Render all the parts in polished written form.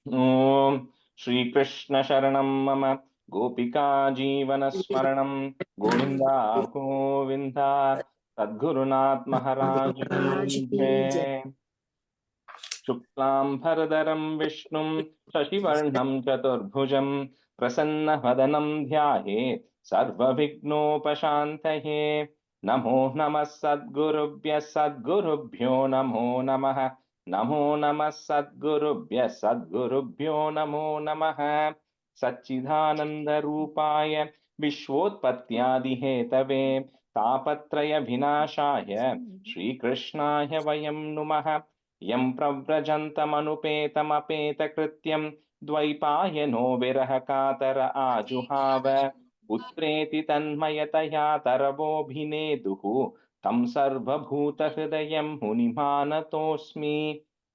ॐ श्रीकृष्ण शरणं मम गोपिका जीवनस्मरणं गोविन्दा गोविन्द सद्गुरुनाथ महाराज की जय। शुक्लां भरधरं विष्णुं शशिवर्णं चतुर्भुजं प्रसन्नवदनं ध्यायेत् सर्वविघ्नोपशान्तये। नमो नमः सद्गुरुभ्यो नमो नमः। नमो नमः सद्गुरुभ्यो नमो नमः। सच्चिदानन्दरूपाय विश्वोत्पत्त्यादिहेतवे तापत्रय विनाशाय श्रीकृष्णाय वयं नुमः। यं प्रव्रजन्तमनुपेतमपेतकृत्यं द्वैपायनो विरह कातर आजुहाव पुत्रेति तन्मयतया तरवोऽभिनेदुः तं सर्वभूतहृदयं मुनिमानतोऽस्मि।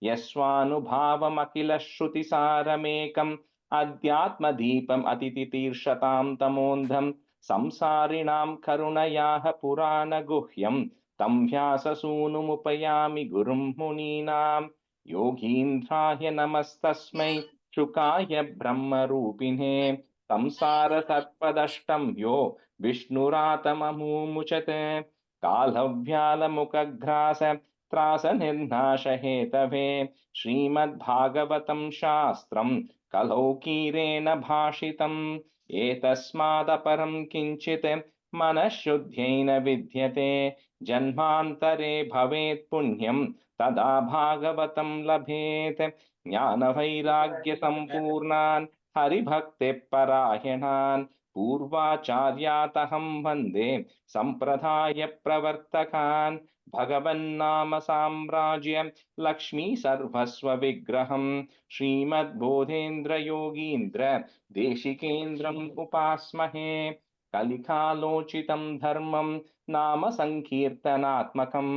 यस्वानुभावमखिलश्रुतिसारमेकम् अध्यात्मदीपम् अतितितीर्षतां तमोन्धं संसारिणां करुणयाः पुराणगुह्यं तं व्याससूनुमुपयामि गुरुं मुनीनां। योगीन्द्राय नमस्तस्मै शुकाय ब्रह्मरूपिणे संसारसर्पदष्टं यो विष्णुरातममुमुचत् कालव्यालमुखग्रास त्रासनिर्नाशहेतवे श्रीमद्भागवतं शास्त्रं कलौकीरेण भाषितम् एतस्मादपरं किञ्चित् मनःशुद्ध्यै न विद्यते जन्मान्तरे भवेत् पुण्यं तदा भागवतं लभेत् ज्ञानवैराग्यसम्पूर्णान् हरिभक्तिपरायणान् पूर्वाचार्यातहं वन्दे सम्प्रदायप्रवर्तकान् भगवन्नाम साम्राज्य लक्ष्मी सर्वस्व विग्रहं श्रीमद्बोधेन्द्र योगीन्द्र देशिकेन्द्रम् उपास्महे। कलिकालोचितं धर्मं नाम संकीर्तनात्मकं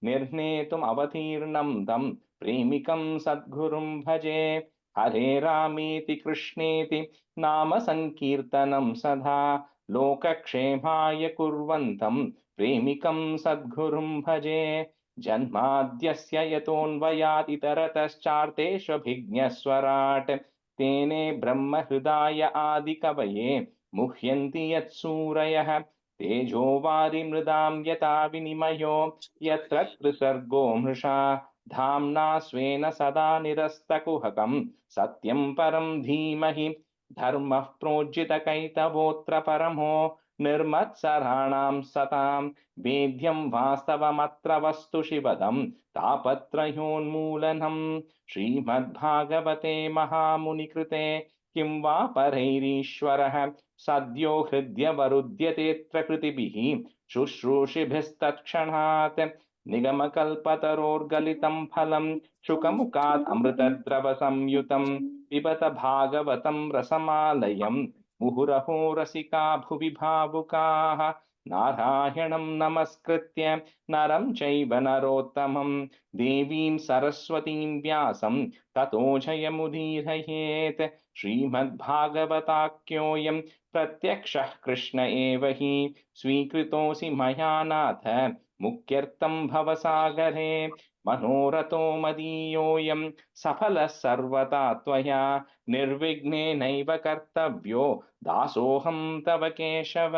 निर्णेतुम् अवतीर्णं तं प्रेमिकं सद्गुरुं भजे। हरे रामेति कृष्णेति नाम संकीर्तनं सदा लोकक्षेमाय कुर्वन्तं प्रेमिकं सद्गुरुं भजे। जन्माद्यस्य यतोऽन्वयात् इतरतश्चार्तेष्वभिज्ञस्वराट् तेने ब्रह्महृदाय आदिकवये मुह्यन्ति यत्सूरयः तेजो वारिमृदां यथा विनिमयो यत्र त्रिसर्गो मृषा धाम्ना स्वेन सदा निरस्तकुहकं सत्यं परं धीमहि धर्मः प्रोज्झितकैतवोऽत्र परमो निर्मत्सराणां सतां वेद्यं वास्तवमत्र वस्तु शिवदं तापत्रयोन्मूलनं श्रीमद्भागवते महामुनिकृते किं वा परैरीश्वरः सद्यो हृद्यवरुध्यतेऽत्र कृतिभिः शुश्रूषिभिस्तत्क्षणात् निगमकल्पतरोर्गलितं फलं शुकमुखात् अमृतद्रवसंयुतं पिबत भागवतं रसमालयं मुहुरहो रसिका भुवि भावुकाः नारायणं नमस्कृत्य नरं चैव नरोत्तमं देवीं सरस्वतीं व्यासं ततो जयमुदीरयेत्। श्रीमद्भागवताख्योऽयं प्रत्यक्षः कृष्ण एव हि स्वीकृतोऽसि मया नाथ मुक्त्यर्थं भवसागरे मनोरथो मदीयोऽयं सफलः सर्वथा त्वया निर्विघ्नेनैव कर्तव्यो दासोऽहं तव केशव।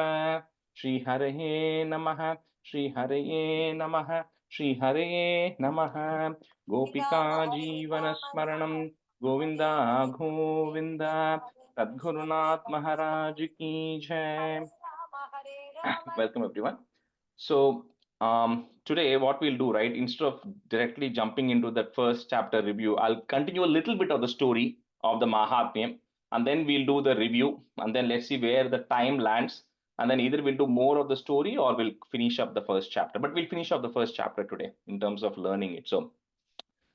श्रीहरये नमः श्रीहरये नमः श्रीहरये नमः। गोपिका जीवनस्मरणं गोविन्दा गोविन्द सद्गुरुनाथ महाराज की जय। Welcome everyone. So today what we'll do, right, instead of directly jumping into that first chapter review, I'll continue a little bit of the story of the Mahatmyam, and then we'll do the review, and then let's see where the time lands, and then either we'll do more of the story or we'll finish up the first chapter. But we'll finish up the first chapter today in terms of learning it. So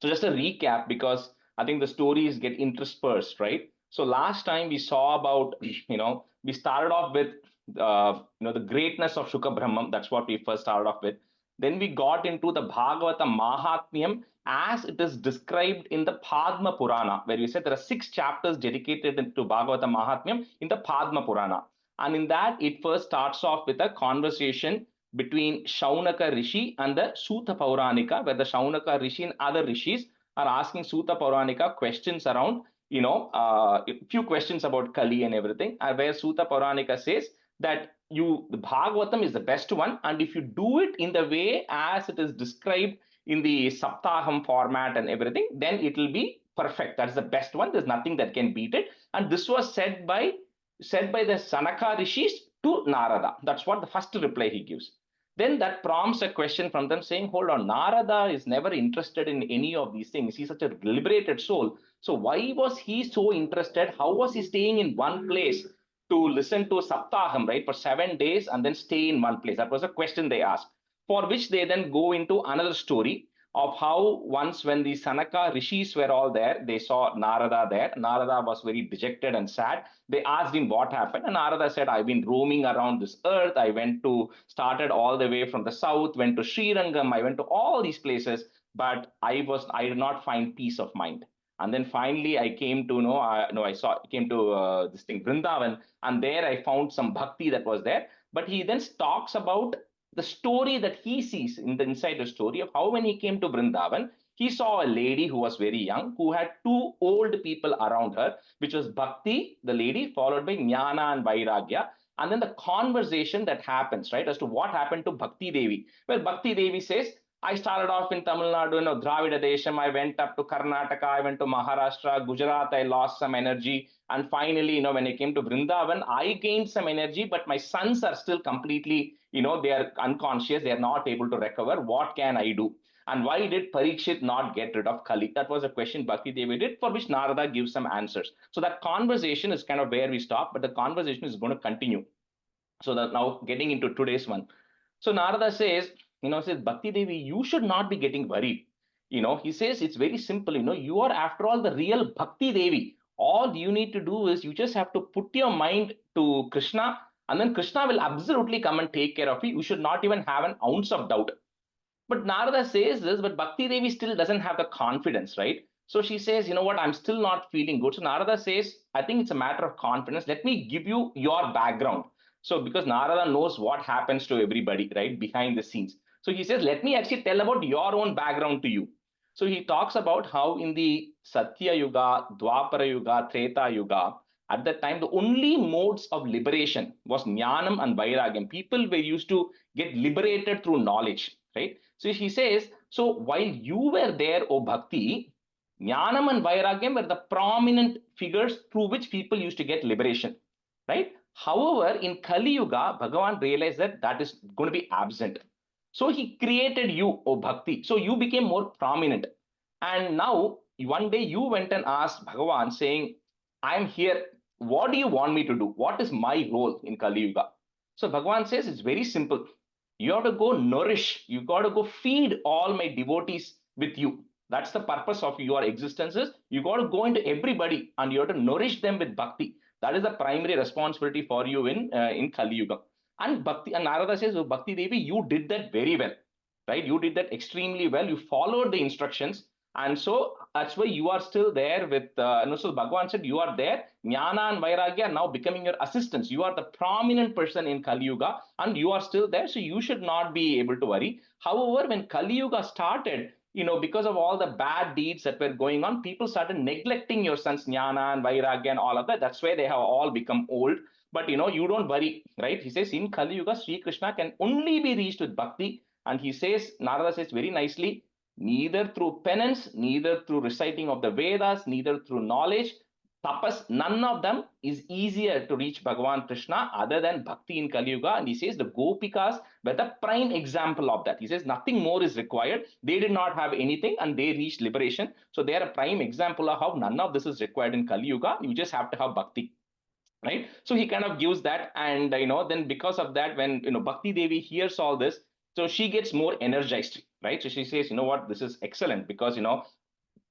just a recap, because I think the stories get interspersed, right? So last time we saw about, we started off with, the greatness of Shukha Brahman. That's what we first started off with. Then we got into the Bhagavatam Mahatmyam as it is described in the Padma Purana, where we said there are 6 chapters dedicated to Bhagavatam Mahatmyam in the Padma Purana. And in that, it first starts off with a conversation between Shaunaka Rishi and the Sutta Pauranika, where the Shaunaka Rishi and other rishis are asking Sutta Pauranika questions around a few questions about Kali and everything, where Suta Puranika says that the Bhagavatam is the best one, and if you do it in the way as it is described in the Saptaham format and everything, then it will be perfect. That's the best one. There's nothing that can beat it. And this was said by the Sanaka rishis to Narada. That's what the first reply he gives. Then that prompts a question from them saying, hold on, Narada is never interested in any of these things. He's such a liberated soul. So why was he so interested? How was he staying in one place to listen to Saptaham, right, for 7 days and then stay in one place? That was a question they asked, for which they then go into another story of how once when the Sanaka rishis were all there, they saw Narada there. Narada was very dejected and sad. They asked him what happened, and Narada said, I've been roaming around this earth. Started all the way from the south, went to Srirangam, I went to all these places, but I did not find peace of mind. And then finally, I came to know, no, I saw, came to this thing, Vrindavan, and there I found some bhakti that was there. But he then talks about the story that he sees in the inside the story of how when he came to Vrindavan, he saw a lady who was very young, who had two old people around her, which was Bhakti, the lady, followed by Jnana and Vairagya. And then the conversation that happens, right, as to what happened to Bhakti Devi. Well, Bhakti Devi says, I started off in Tamil Nadu, Dravida Desham. I went up to Karnataka. I went to Maharashtra, Gujarat. I lost some energy. And finally, when I came to Vrindavan, I gained some energy, but my sons are still completely, they are unconscious. They are not able to recover. What can I do? And why did Parikshit not get rid of Kali? That was a question Bhakti Devi did, for which Narada gives some answers. So that conversation is kind of where we stop, but the conversation is going to continue. So that now getting into today's one. So Narada says, says, Bhakti Devi, you should not be getting worried. He says it's very simple. You are after all the real Bhakti Devi. All you need to do is you just have to put your mind to Krishna, and then Krishna will absolutely come and take care of you. You should not even have an ounce of doubt. But Narada says this, but Bhakti Devi still doesn't have the confidence, right? So she says, you know what, I'm still not feeling good. So Narada says, I think it's a matter of confidence. Let me give you your background. So because Narada knows what happens to everybody, right, behind the scenes. So he says, let me actually tell about your own background to you. So he talks about how in the Satya Yuga, Dwapara Yuga, Treta Yuga, at that time, the only modes of liberation was Jnanam and Vairagyam. People were used to get liberated through knowledge, right? So he says, so while you were there, O Bhakti, Jnanam and Vairagyam were the prominent figures through which people used to get liberation, right? However, in Kali Yuga, Bhagavan realized that that is going to be absent. So he created you, O Bhakti. So you became more prominent. And now, one day you went and asked Bhagavan, saying, I'm here. What do you want me to do? What is my role in Kali Yuga? So Bhagavan says it's very simple. You have to go nourish. You got to go feed all my devotees with you. That's the purpose of your existences. You got to go into everybody and you have to nourish them with bhakti. That is the primary responsibility for you in Kali Yuga. And Bhakti and Narada says, oh, Bhakti Devi, you did that very well, right? You did that extremely well. You followed the instructions, and so that's why you are still there with. So Bhagavan said, you are there. Jnana and Vairagya are now becoming your assistants. You are the prominent person in Kali Yuga, and you are still there. So you should not be able to worry. However, when Kali Yuga started, because of all the bad deeds that were going on, people started neglecting your sons Jnana and Vairagya and all of that. That's why they have all become old. But you don't worry, right? He says in Kali Yuga, Sri Krishna can only be reached with bhakti. And he says, Narada says very nicely, neither through penance, neither through reciting of the Vedas, neither through knowledge, tapas, none of them is easier to reach Bhagavan Krishna other than bhakti in Kali Yuga. And he says the Gopikas were the prime example of that. He says nothing more is required. They did not have anything and they reached liberation. So they are a prime example of how none of this is required in Kali Yuga. You just have to have bhakti, right? So he kind of gives that, and then because of that, when Bhakti Devi hears all this, so she gets more energized, right? So she says, you know what, this is excellent, because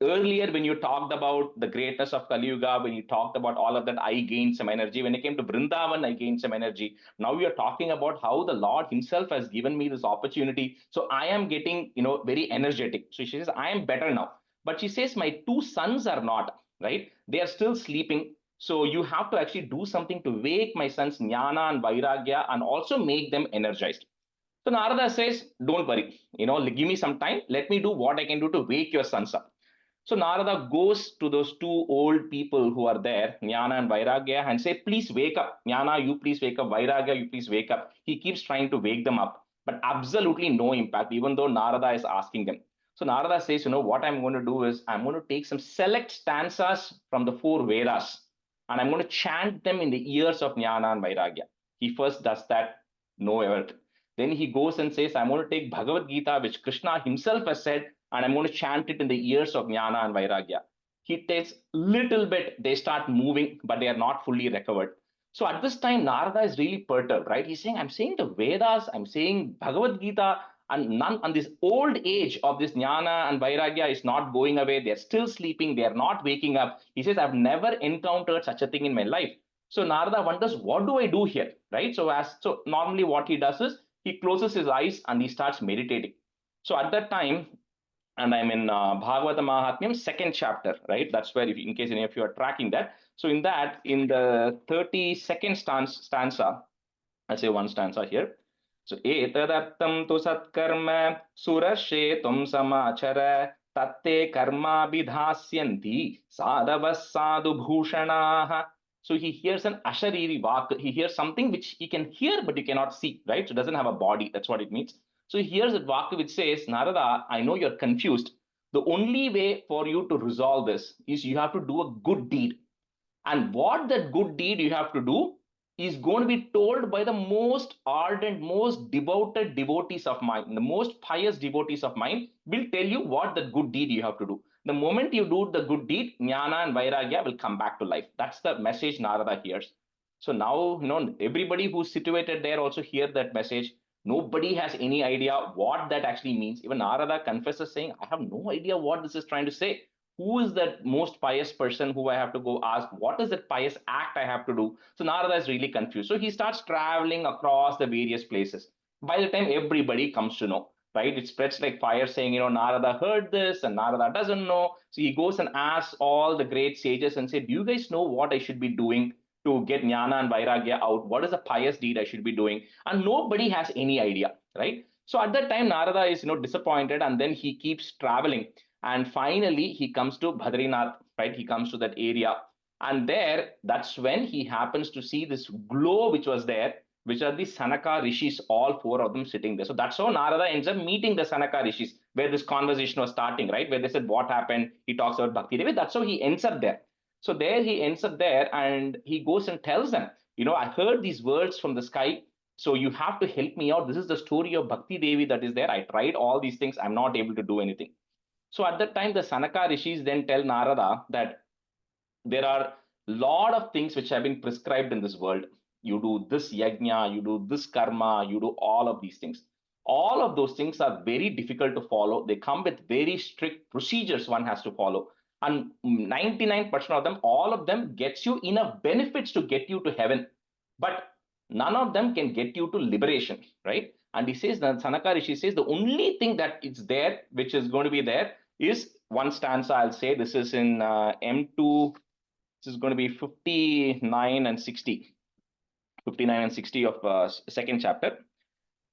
earlier when you talked about the greatness of Kali Yuga, when you talked about all of that, I gained some energy. When I came to Vrindavan, I gained some energy. Now you're talking about how the Lord himself has given me this opportunity, so I am getting very energetic. So she says, I am better now. But she says, my two sons are not, right? They are still sleeping. So you have to actually do something to wake my sons Jnana and Vairagya and also make them energized. So Narada says, don't worry, give me some time. Let me do what I can do to wake your sons up. So Narada goes to those two old people who are there, Jnana and Vairagya, and say, please wake up. Jnana, you please wake up. Vairagya, you please wake up. He keeps trying to wake them up, but absolutely no impact, even though Narada is asking them. So Narada says, what I'm going to do is I'm going to take some select stanzas from the four Vedas, and I'm going to chant them in the ears of Jnana and Vairagya. He first does that, no effort. Then he goes and says, I'm going to take Bhagavad Gita, which Krishna himself has said, and I'm going to chant it in the ears of Jnana and Vairagya. He takes little bit, they start moving, but they are not fully recovered. So at this time, Narada is really perturbed, right? He's saying, I'm saying the Vedas, I'm saying Bhagavad Gita, and none, and this old age of this Jnana and Vairagya is not going away. They're still sleeping, they're not waking up. He says, I've never encountered such a thing in my life. So Narada wonders, what do I do here? Right? So normally what he does is he closes his eyes and he starts meditating. So at that time, and I'm in Bhagavatham Mahatmyam, second chapter, right? That's where, if, in case any of you are tracking that. So in that, in the 32nd stanza, I'll say one stanza here. So etadartam tu satkarma surashetum samachara tatte karma bidhasyanti sadavas sadhu bhushanaha. So he hears an ashariri vak. He hears something which he can hear, but you cannot see, right? So it doesn't have a body. That's what it means. So he hears a vak which says, Narada, I know you're confused. The only way for you to resolve this is you have to do a good deed. And what that good deed you have to do is going to be told by the most ardent, most devoted devotees of mine. The most pious devotees of mine will tell you what that good deed you have to do. The moment you do the good deed, Jnana and Vairagya will come back to life. That's the message Narada hears. So now, everybody who's situated there also hear that message. Nobody has any idea what that actually means. Even Narada confesses saying, I have no idea what this is trying to say. Who is that most pious person who I have to go ask? What is that pious act I have to do? So Narada is really confused. So he starts traveling across the various places. By the time everybody comes to know, right? It spreads like fire saying, Narada heard this and Narada doesn't know. So he goes and asks all the great sages and say, do you guys know what I should be doing to get Jnana and Vairagya out? What is a pious deed I should be doing? And nobody has any idea, right? So at that time, Narada is, disappointed, and then he keeps traveling, and finally he comes to Badrinath, right? He comes to that area, and there, that's when he happens to see this glow which was there, which are the Sanaka rishis, all four of them sitting there. So that's how Narada ends up meeting the Sanaka rishis, where this conversation was starting, right? Where they said what happened, he talks about Bhakti Devi. That's how he ends up there. So there he ends up there, and he goes and tells them, I heard these words from the sky, so you have to help me out. This is the story of Bhakti Devi that is there. I tried all these things, I'm not able to do anything. So at that time, the Sanaka rishis then tell Narada that there are a lot of things which have been prescribed in this world. You do this yajna, you do this karma, you do all of these things. All of those things are very difficult to follow. They come with very strict procedures one has to follow. And 99% of them, all of them gets you enough benefits to get you to heaven. But none of them can get you to liberation, right? And he says, that Sanaka Rishi says, the only thing that is there, which is going to be there, is one stanza. I'll say this is in M2. This is going to be 59 and 60. 59 and 60 of second chapter.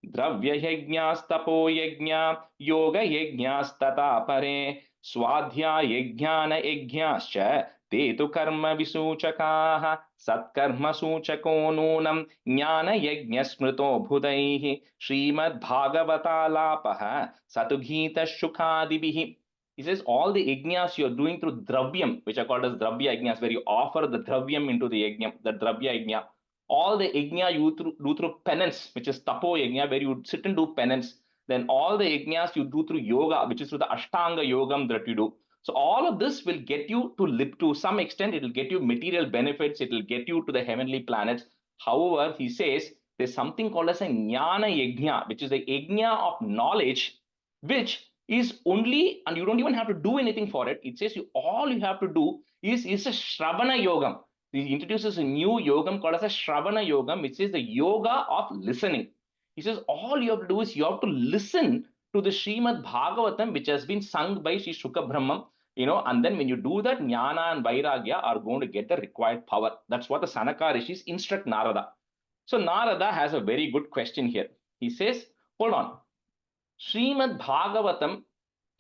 Dravya yajnastapo yajna yoga yajnastata pare swadhya yajnana yajnascha te tu karma visuchakaah satkarma suchako nunam jnana yajna smrito bhudaihi Srimad Bhagavatalapah Satugita Shukhadibihi. He says all the yajnas you're doing through dravyam, which are called as dravya yajnas, where you offer the dravyam into the yajna, the dravya yajna. All the yajna you do through penance, which is tapo yajna, where you sit and do penance. Then all the yajnas you do through yoga, which is through the ashtanga yogam that you do. So all of this will get you to live to some extent. It will get you material benefits. It will get you to the heavenly planets. However, he says there's something called as a jnana yajna, which is the yajna of knowledge, which is only, and you don't even have to do anything for it. It says all you have to do is a shravana yogam. He introduces a new yogam called as a Shravana yogam, which is the yoga of listening. He says all you have to do is you have to listen to the Srimad Bhagavatam, which has been sung by Sri Shuka Brahmam, and then when you do that, Jnana and Vairagya are going to get the required power. That's what the Sanaka rishis instruct Narada. So Narada has a very good question here. He says, hold on, Srimad Bhagavatam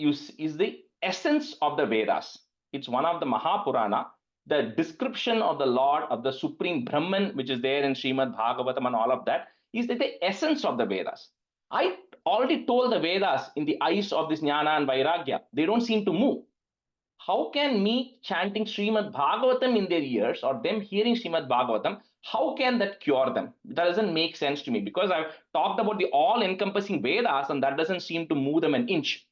is the essence of the Vedas. It's one of the Mahapurana. The description of the Lord, of the Supreme Brahman, which is there in Srimad Bhagavatam and all of that, is the essence of the Vedas. I already told the Vedas in the eyes of this Jnana and Vairagya, they don't seem to move. How can me chanting Srimad Bhagavatam in their ears or them hearing Srimad Bhagavatam, how can that cure them? That doesn't make sense to me because I've talked about the all encompassing Vedas and that doesn't seem to move them an inch.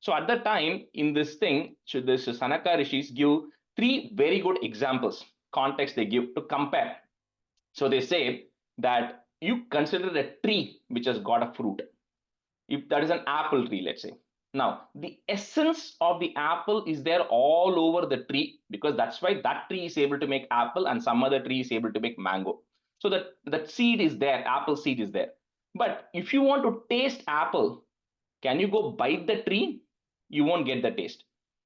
So at that time, in this thing, so this Sanaka Rishis give three very good examples, context they give to compare. So they say that you consider a tree which has got a fruit. If that is an apple tree, let's say. Now, the essence of the apple is there all over the tree because that's why that tree is able to make apple and some other tree is able to make mango. So that seed is there, apple seed is there. But if you want to taste apple, can you go bite the tree? You won't get the taste.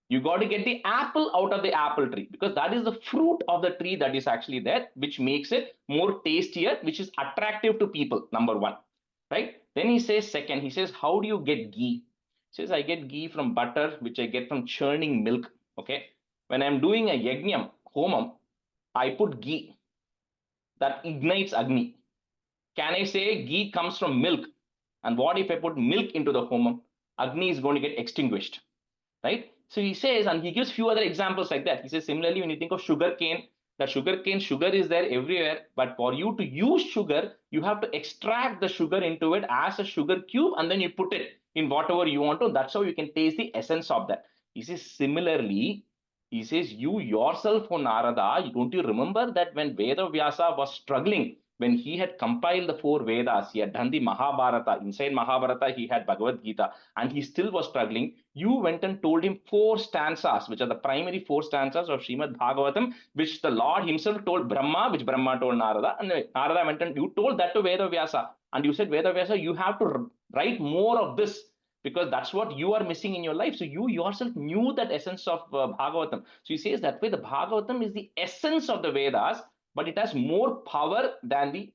You got to get the apple out of the apple tree because that is the fruit of the tree that is actually there, which makes it more tastier, which is attractive to people, number one, right? Then he says, second, he says, how do you get ghee? He says, I get ghee from butter, which I get from churning milk. Okay. When I'm doing a yajnam, homam, I put ghee that ignites Agni. Can I say ghee comes from milk? And what if I put milk into the homam? Agni is going to get extinguished, right? So he says, and he gives few other examples like that. He says, similarly, when you think of sugar cane, that sugar cane, sugar is there everywhere, but for you to use sugar, you have to extract the sugar into it as a sugar cube, and then you put it in whatever you want to. That's how you can taste the essence of that. He says, similarly, he says, you yourself, O Narada, don't you remember that when Veda Vyasa was struggling, when he had compiled the four Vedas, he had done the Mahabharata. Inside Mahabharata, he had Bhagavad Gita, and he still was struggling. You went and told him four stanzas, which are the primary four stanzas of Srimad Bhagavatam, which the Lord himself told Brahma, which Brahma told Narada. And Narada went and you told that to Veda Vyasa. And you said, Veda Vyasa, you have to write more of this because that's what you are missing in your life. So you yourself knew that essence of Bhagavatam. So he says that way the Bhagavatam is the essence of the Vedas, but it has more power than the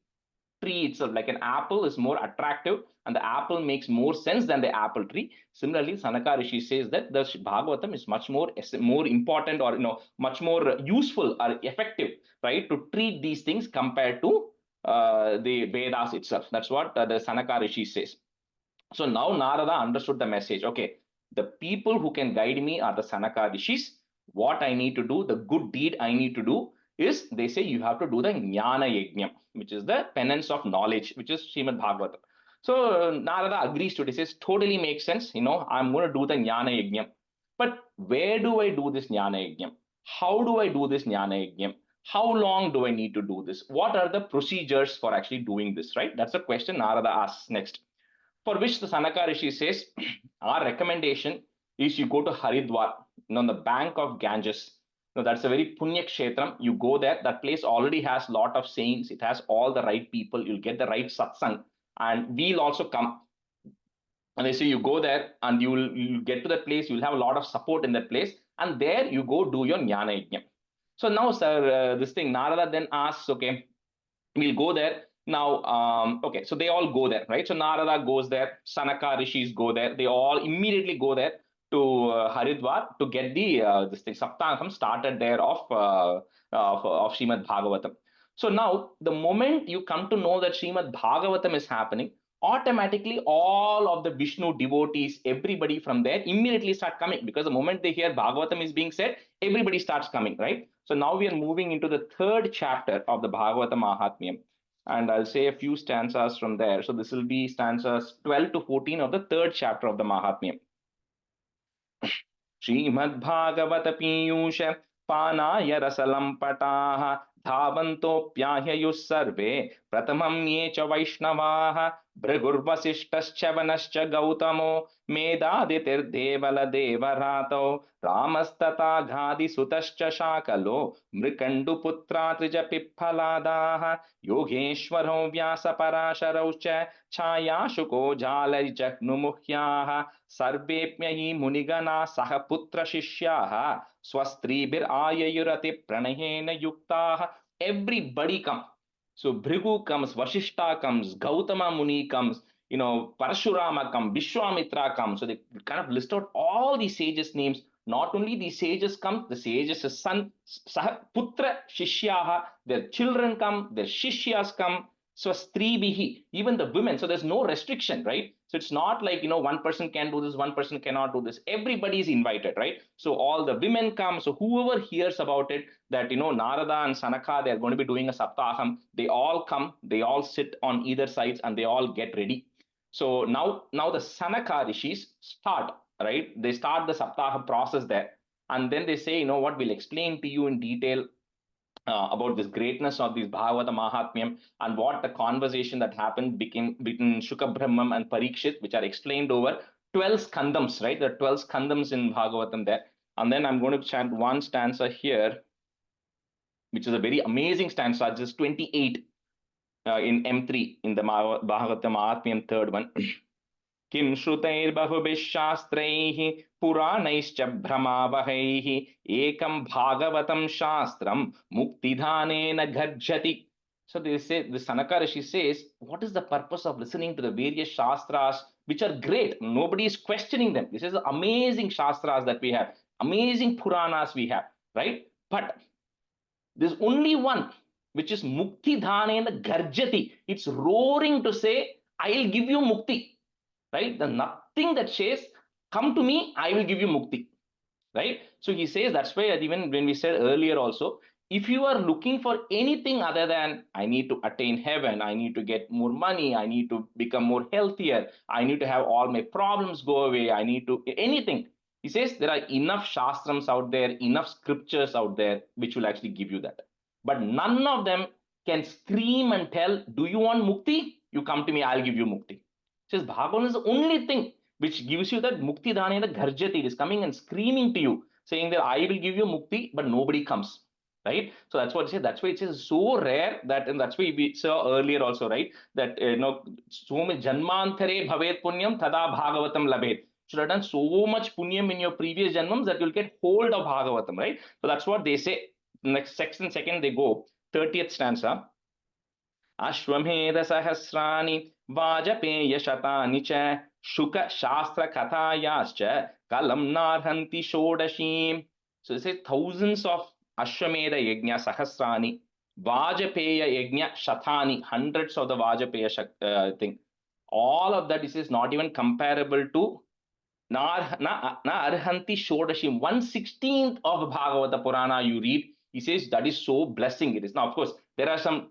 tree itself. Like an apple is more attractive and the apple makes more sense than the apple tree. Similarly, Sanaka Rishi says that the Bhagavatam is much more important or much more useful or effective, right, to treat these things compared to the Vedas itself. That's what the Sanaka Rishi says. So now Narada understood the message. Okay, the people who can guide me are the Sanaka Rishis. What I need to do, the good deed I need to do is they say you have to do the Jnana Yajnam, which is the penance of knowledge, which is Srimad Bhagavatam. So Narada agrees to it. He says, totally makes sense. I'm going to do the Jnana Yajnam. But where do I do this Jnana Yajnam? How do I do this Jnana Yajnam? How long do I need to do this? What are the procedures for actually doing this, right? That's a question Narada asks next. For which the Sanaka Rishi says, our recommendation is you go to Haridwar, on the bank of Ganges. That's a very punya kshetram. You go there. That place already has a lot of saints. It has all the right people. You'll get the right satsang, and we'll also come. And they say you go there, and you'll get to that place. You'll have a lot of support in that place, and there you go do your jnana yajna. So now, sir, this thing Narada then asks, okay, we'll go there. Now, okay, so they all go there, right? So Narada goes there, Sanaka Rishis go there. They all immediately go there to Haridwar to get the this thing Saptangam started there of Srimad Bhagavatam. So now, the moment you come to know that Srimad Bhagavatam is happening, automatically all of the Vishnu devotees, everybody from there immediately start coming because the moment they hear Bhagavatam is being said, everybody starts coming, right? So now we are moving into the third chapter of the Bhagavatam Mahatmyam. And I'll say a few stanzas from there. So this will be stanzas 12 to 14 of the third chapter of the Mahatmyam. Shrimad Bhagavat Piyush पानाय रसलम्पटाः धावन्तोऽप्याह्ययुः सर्वे प्रथमं ये च वैष्णवाः भृगुर्वसिष्ठश्च वनश्च गौतमो मेधादितिर्देवलदेवरातौ रामस्तथाघादिसुतश्च शाकलो मृकण्डुपुत्रात्रिजपिप्फलादाः योगेश्वरो व्यासपराशरौ च छायाशुको जालैर्जग्नुमुह्याः सर्वेऽप्ययि मुनिगणा सह पुत्रशिष्याः स्वस्त्रीभिराययुरतिप्रणयेन युक्ताः. Everybody comes. So Bhrigu comes, Vashishta comes, Gautama Muni comes, Parashurama come, Vishwamitra come. So they kind of list out all these sages' names. Not only these sages come, the sages' son, Putra Shishyaha, their children come, their Shishyas come. So Stribihi, even the women. So there's no restriction, right? So it's not like, one person can do this, one person cannot do this. Everybody is invited, right? So all the women come. So whoever hears about it, that, Narada and Sanaka, they're going to be doing a Saptaham, they all come, they all sit on either sides and they all get ready. So now the Sanaka rishis start, right? They start the Saptaha process there. And then they say, what, we'll explain to you in detail about this greatness of this Bhagavata Mahatmyam and what the conversation that happened between Shuka Brahmam and Parikshit, which are explained over 12 skandams, right? There are 12 skandams in Bhagavatam there. And then I'm going to chant one stanza here, which is a very amazing stanza, just 28 in M3 in the Bhagavatam Mahatmyam third one. किं श्रुतैर्बहुभिः शास्त्रैः पुराणैश्च भ्रमावहैः एकं भागवतं शास्त्रं मुक्तिदानेन गर्जति. So they say, the Sanaka Rishi says, what is the purpose of listening to the various shastras, which are great? Nobody is questioning them. This is the amazing shastras that we have, amazing Puranas we have, right? But there's only one, which is Mukti Dhanena Garjati. It's roaring to say, I'll give you Mukti. Right? There's nothing that says, come to me, I will give you mukti. Right? So he says, that's why even when we said earlier also, if you are looking for anything other than, I need to attain heaven, I need to get more money, I need to become more healthier, I need to have all my problems go away, I need to, anything. He says there are enough shastrams out there, enough scriptures out there, which will actually give you that. But none of them can scream and tell, do you want mukti? You come to me, I'll give you mukti. Says Bhagavan is the only thing which gives you that mukti dhanena gharjati. It is coming and screaming to you, saying that I will give you mukti, but nobody comes. Right? So that's what it says. That's why it is so rare that, and that's why we saw earlier also, right? That so much janmantare bhavet punyam tada bhagavatam labhet. Should have done so much punyam in your previous janmams that you'll get hold of Bhagavatam, right? So that's what they say. Next second they go 30th stanza. अश्वमेध सहस्राणि वाजपेय शतानि च शुक शास्त्र कथायाश्च कलं नार्हन्ति षोडशीम्. So it says thousands of Ashwamedha Yajna Sahasrani, Vajapeya Yajna Shatani, hundreds of the Vajapeya thing. All of that is not even comparable to na Arhanti Shodashim, 1/16 of Bhagavata Purana you read. He says that is so blessing it is. Now, of course, there are some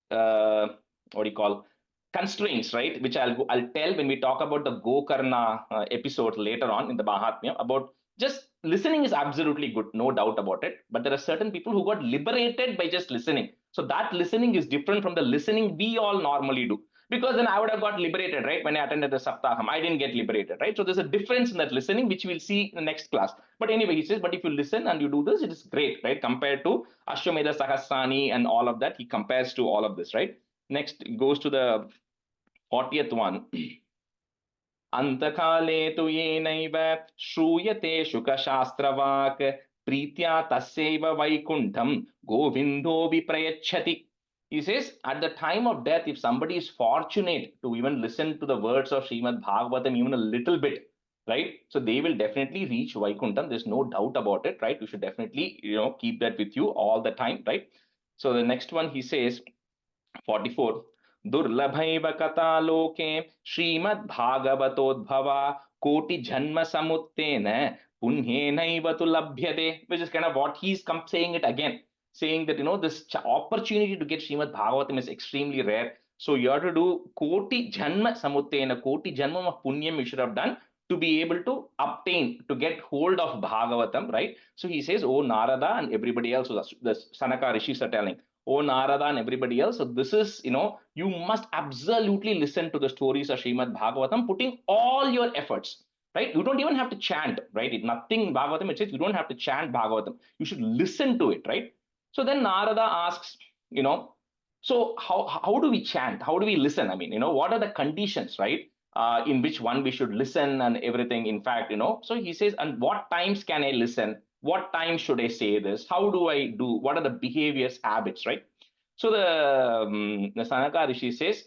what do you call constraints, right? Which I'll tell when we talk about the Gokarna episode later on in the Mahatmyam. About just listening is absolutely good, no doubt about it. But there are certain people who got liberated by just listening. So that listening is different from the listening we all normally do. Because then I would have got liberated, right? When I attended the Saptaham, I didn't get liberated, right? So there's a difference in that listening, which we'll see in the next class. But anyway, he says, but if you listen and you do this, it is great, right? Compared to Ashwamedha Sahasrani and all of that, he compares to all of this, right? Next goes to the 40th one. Antakale tu yenaiva shruyate shukashastravak pritya tasyeva vaikuntham govindo viprayachati. He says, at the time of death, if somebody is fortunate to even listen to the words of Srimad Bhagavatam even a little bit, right? So they will definitely reach Vaikuntham. There's no doubt about it, right? You should definitely, keep that with you all the time, right? So the next one he says, 44. Durlabhaiva kata loke Srimad Bhagavatodbhava koti janma samuttena punyena tu labhyate, which is kind of what he's saying it again, saying that this opportunity to get Srimad Bhagavatam is extremely rare. So you have to do koti janma samuttena, koti janma of punyam you should have done to be able to obtain, to get hold of Bhagavatam, right? So he says, oh Narada and everybody else, so the Sanaka rishis are telling, oh Narada and everybody else. So this is, you must absolutely listen to the stories of Srimad Bhagavatam, putting all your efforts, right? You don't even have to chant, right? Nothing Bhagavatam, it says you don't have to chant Bhagavatam. You should listen to it, right? So then Narada asks, so how do we chant? How do we listen? I mean, what are the conditions, right? In which one we should listen and everything. In fact, so he says, and what times can I listen? What time should I say this? How do I do? What are the behaviors, habits, right? So the Sanaka Rishi says,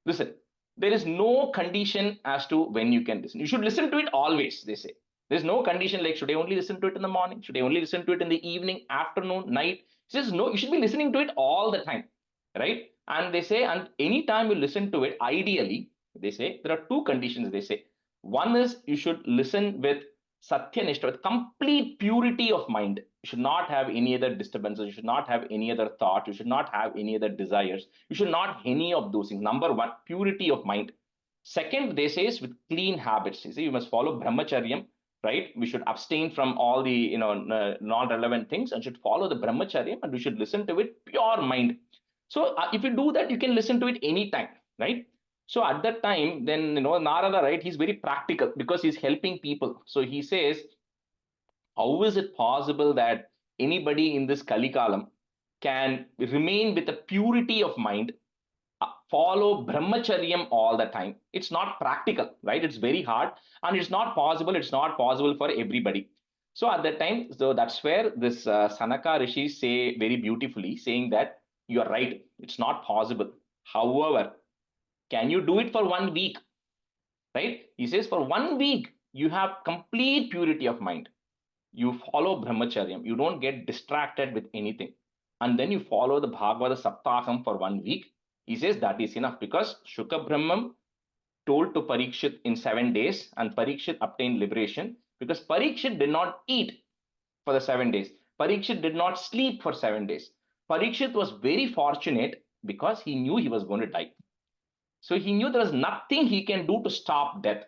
listen, There is no condition as to when you can listen. You should listen to it always, they say. There's no condition like, should I only listen to it in the morning? Should I only listen to it in the evening, afternoon, night? It says, no, you should be listening to it all the time, right? And they say, and anytime you listen to it, ideally, they say, there are two conditions, they say. One is you should listen with satyanishta, with complete purity of mind. You should not have any other disturbances. You should not have any other thought. You should not have any other desires. You should not have any of those things. Number one, purity of mind. Second, they say is with clean habits. You see, you must follow brahmacharyam, right? We should abstain from all the non-relevant things and should follow the brahmacharyam, and we should listen to it pure mind. So if you do that, you can listen to it anytime, right? So at that time, then Narada, right? He's very practical because he's helping people. So he says, how is it possible that anybody in this Kalikalam can remain with a purity of mind, follow brahmacharyam all the time? It's not practical, right? It's very hard and it's not possible. It's not possible for everybody. So at that time, so that's where this Sanaka Rishi say very beautifully, saying that you are right. It's not possible. However, can you do it for 1 week? Right? He says for 1 week, you have complete purity of mind. You follow brahmacharyam. You don't get distracted with anything. And then you follow the Bhagavata Saptaham for 1 week. He says that is enough because Shuka Brahmam told to Parikshit in 7 days, and Parikshit obtained liberation because Parikshit did not eat for the 7 days. Parikshit did not sleep for 7 days. Parikshit was very fortunate because he knew he was going to die. So he knew there was nothing he can do to stop death,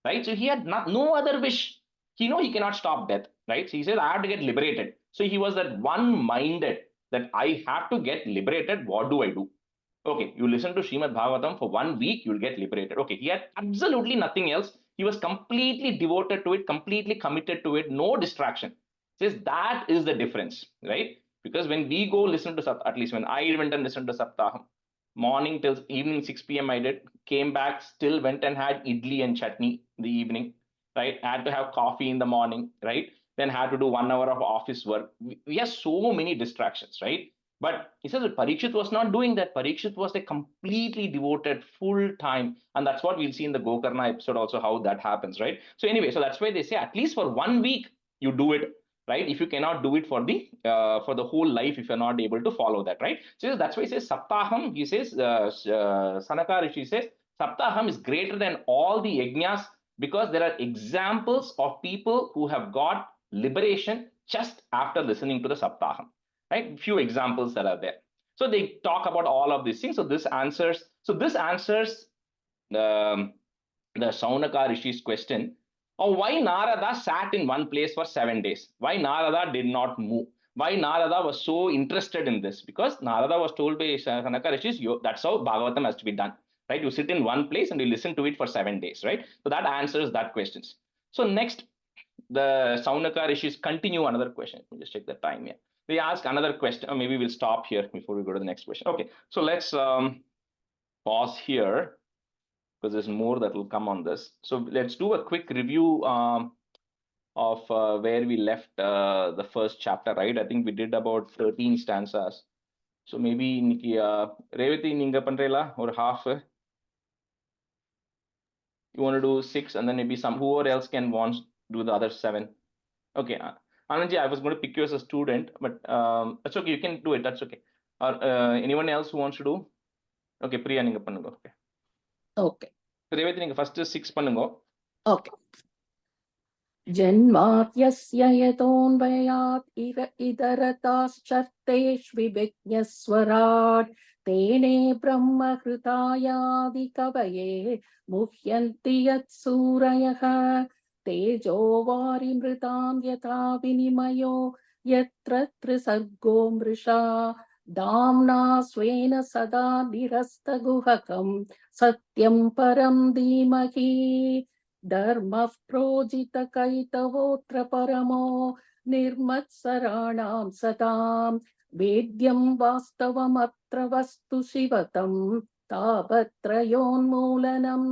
right? So he had no other wish. He knew he cannot stop death, right? So he said, I have to get liberated. So he was that one-minded that I have to get liberated. What do I do? Okay, you listen to Srimad Bhagavatam for 1 week, you'll get liberated. Okay, he had absolutely nothing else. He was completely devoted to it, completely committed to it, no distraction. Says that is the difference, right? Because when we go listen to Saptaham, at least when I went and listened to Saptaham, morning till evening 6 p.m. I did, came back, still went and had idli and chutney in the evening, right? Had to have coffee in the morning, right? Then had to do 1 hour of office work. We have so many distractions, right? But he says that Parikshit was not doing that. Parikshit was a completely devoted full time. And that's what we'll see in the Gokarna episode also, how that happens, right? So anyway, so that's why they say at least for 1 week, you do it, right? If you cannot do it for the whole life, if you're not able to follow that, right? So that's why he says Saptaham, he says, Sanaka Rishi says, Saptaham is greater than all the yajnas because there are examples of people who have got liberation just after listening to the Saptaham, right? Few examples that are there. So they talk about all of these things. So this answers um, the Saunaka Rishi's question of why Narada sat in one place for 7 days. Why Narada did not move. Why Narada was so interested in this. Because Narada was told by Sanaka Rishis, that's how Bhagavatam has to be done. Right? You sit in one place and you listen to it for 7 days. Right? So that answers that questions. So next, the Saunaka Rishis continue another question. Let me just check the time here. They ask another question, or maybe we'll stop here before we go to the next question. Okay, so let's pause here because there's more that will come on this. So let's do a quick review of where we left the first chapter, right? I think we did about 13 stanzas. So maybe இன்னைக்கு Revati நீங்க பண்றீங்களா ஒரு half? You want to do 6 and then maybe whoever else can wants do the other 7. Okay, Anandji, I was going to pick you as a student, but that's okay. You can do it. That's okay. Or anyone else who wants to do? Okay, Priya, நீங்க பண்ணுங்க. Okay. Okay. Revati, நீங்க first 6 பண்ணுங்க. Okay. जन्माद्यस्य यतोऽन्वयात् इतरताश्चर्तेष्विभिज्ञस्वराट् तेने ब्रह्महृतायादिकवये मुह्यन्ति यत्सूरयः तेजो वारिमृतां यथा विनिमयो यत्र त्रिसर्गो मृषा दाम्ना स्वेन सदा निरस्तगुहकं सत्यं परं धीमहि धर्मः प्रोजितकैतवोऽत्र परमो निर्मत्सराणां सतां वेद्यं वास्तवमत्र वस्तु शिवतं तापत्रयोन्मूलनम्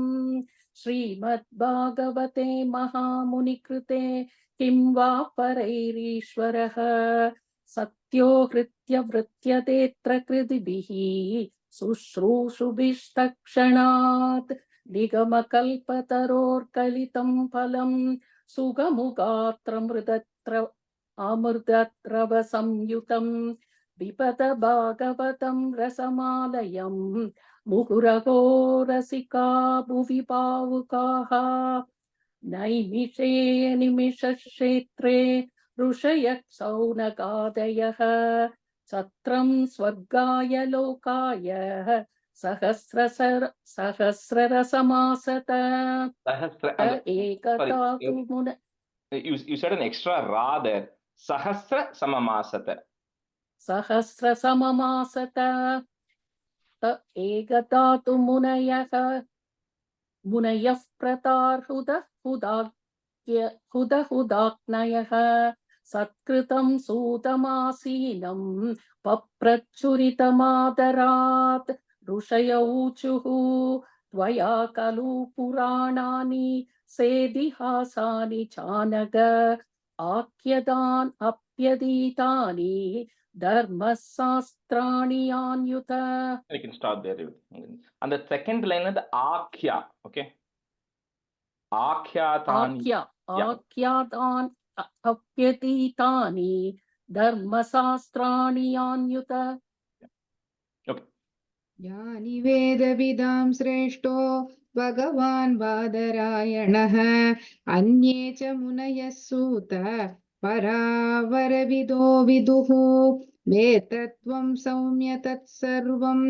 श्रीमद्भागवते महामुनिकृते किं वा परैरीश्वरः सत्यो हृत्यवृत्यतेऽत्र कृतिभिः शुश्रूषुभिस्तक्षणात् निगमकल्पतरोर्कलितं फलं सुगमुगात्रमृतत्र अमृतद्रवसंयुतं पिबत भागवतं रसमालयं मुहुरहो रसिका भुवि भावुकाः नैमिषे निमिषक्षेत्रे ऋषयः सौनकादयः सत्रं स्वर्गाय लोकाय सहस्ररसमासत Sahasra, and sorry, एकता तु मुन you said an extra ra there. Sahasra samamasata. सहस्रसममासत एकता तु मुनयः प्रतार्हुदहुदाग्नयः सत्कृतं सूतमासीनं पप्रच्छुरितमादरात् ऋषयौचुः त्वया खलु पुराणानि सेदिहासानि चानग आख्यदान् अप्यदीतानि धर्मशास्त्राणि यान्युत. I can stop there. And the second line is the akhya. Okay. Akhyatani. आख्यातान् अप्यतीतानि धर्मशास्त्राणि यान्युत. Okay. यानि वेदविदां श्रेष्ठो भगवान् बादरायणः अन्ये च मुनयः सूत परावरविदो विदुः वेतत्वं सौम्य तत्सर्वं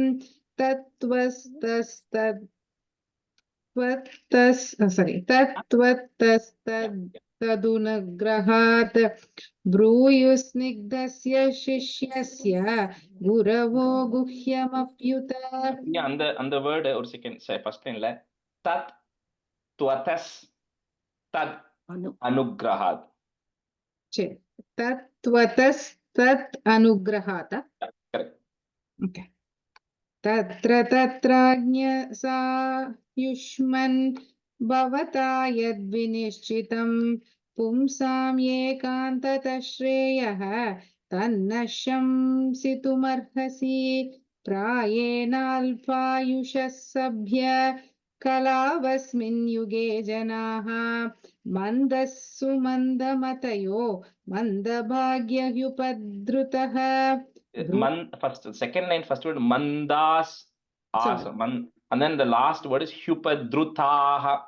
तत्त्वतस्तदनुग्रहात् ब्रूयुस्निग्धस्य शिष्यस्य गुरवो गुह्यमप्युत. Yeah, and the word or second say first line like tat tvatas tad anugrahat. तत्त्वतस्तत् अनुग्रहात्. Correct. Okay. तत्र तत्राज्ञसायुष्मन् भवता यद्विनिश्चितं पुंसां एकान्ततः श्रेयः तन्न शंसितुमर्हसि प्रायेणाल्पायुषः सभ्य कलावस्मिन् युगे जनाः मन्दः सुमन्दमतयो मन्दभाग्यह्युपद्रुतः. First, second line, first word mandas and then the last word is hupadrutaha.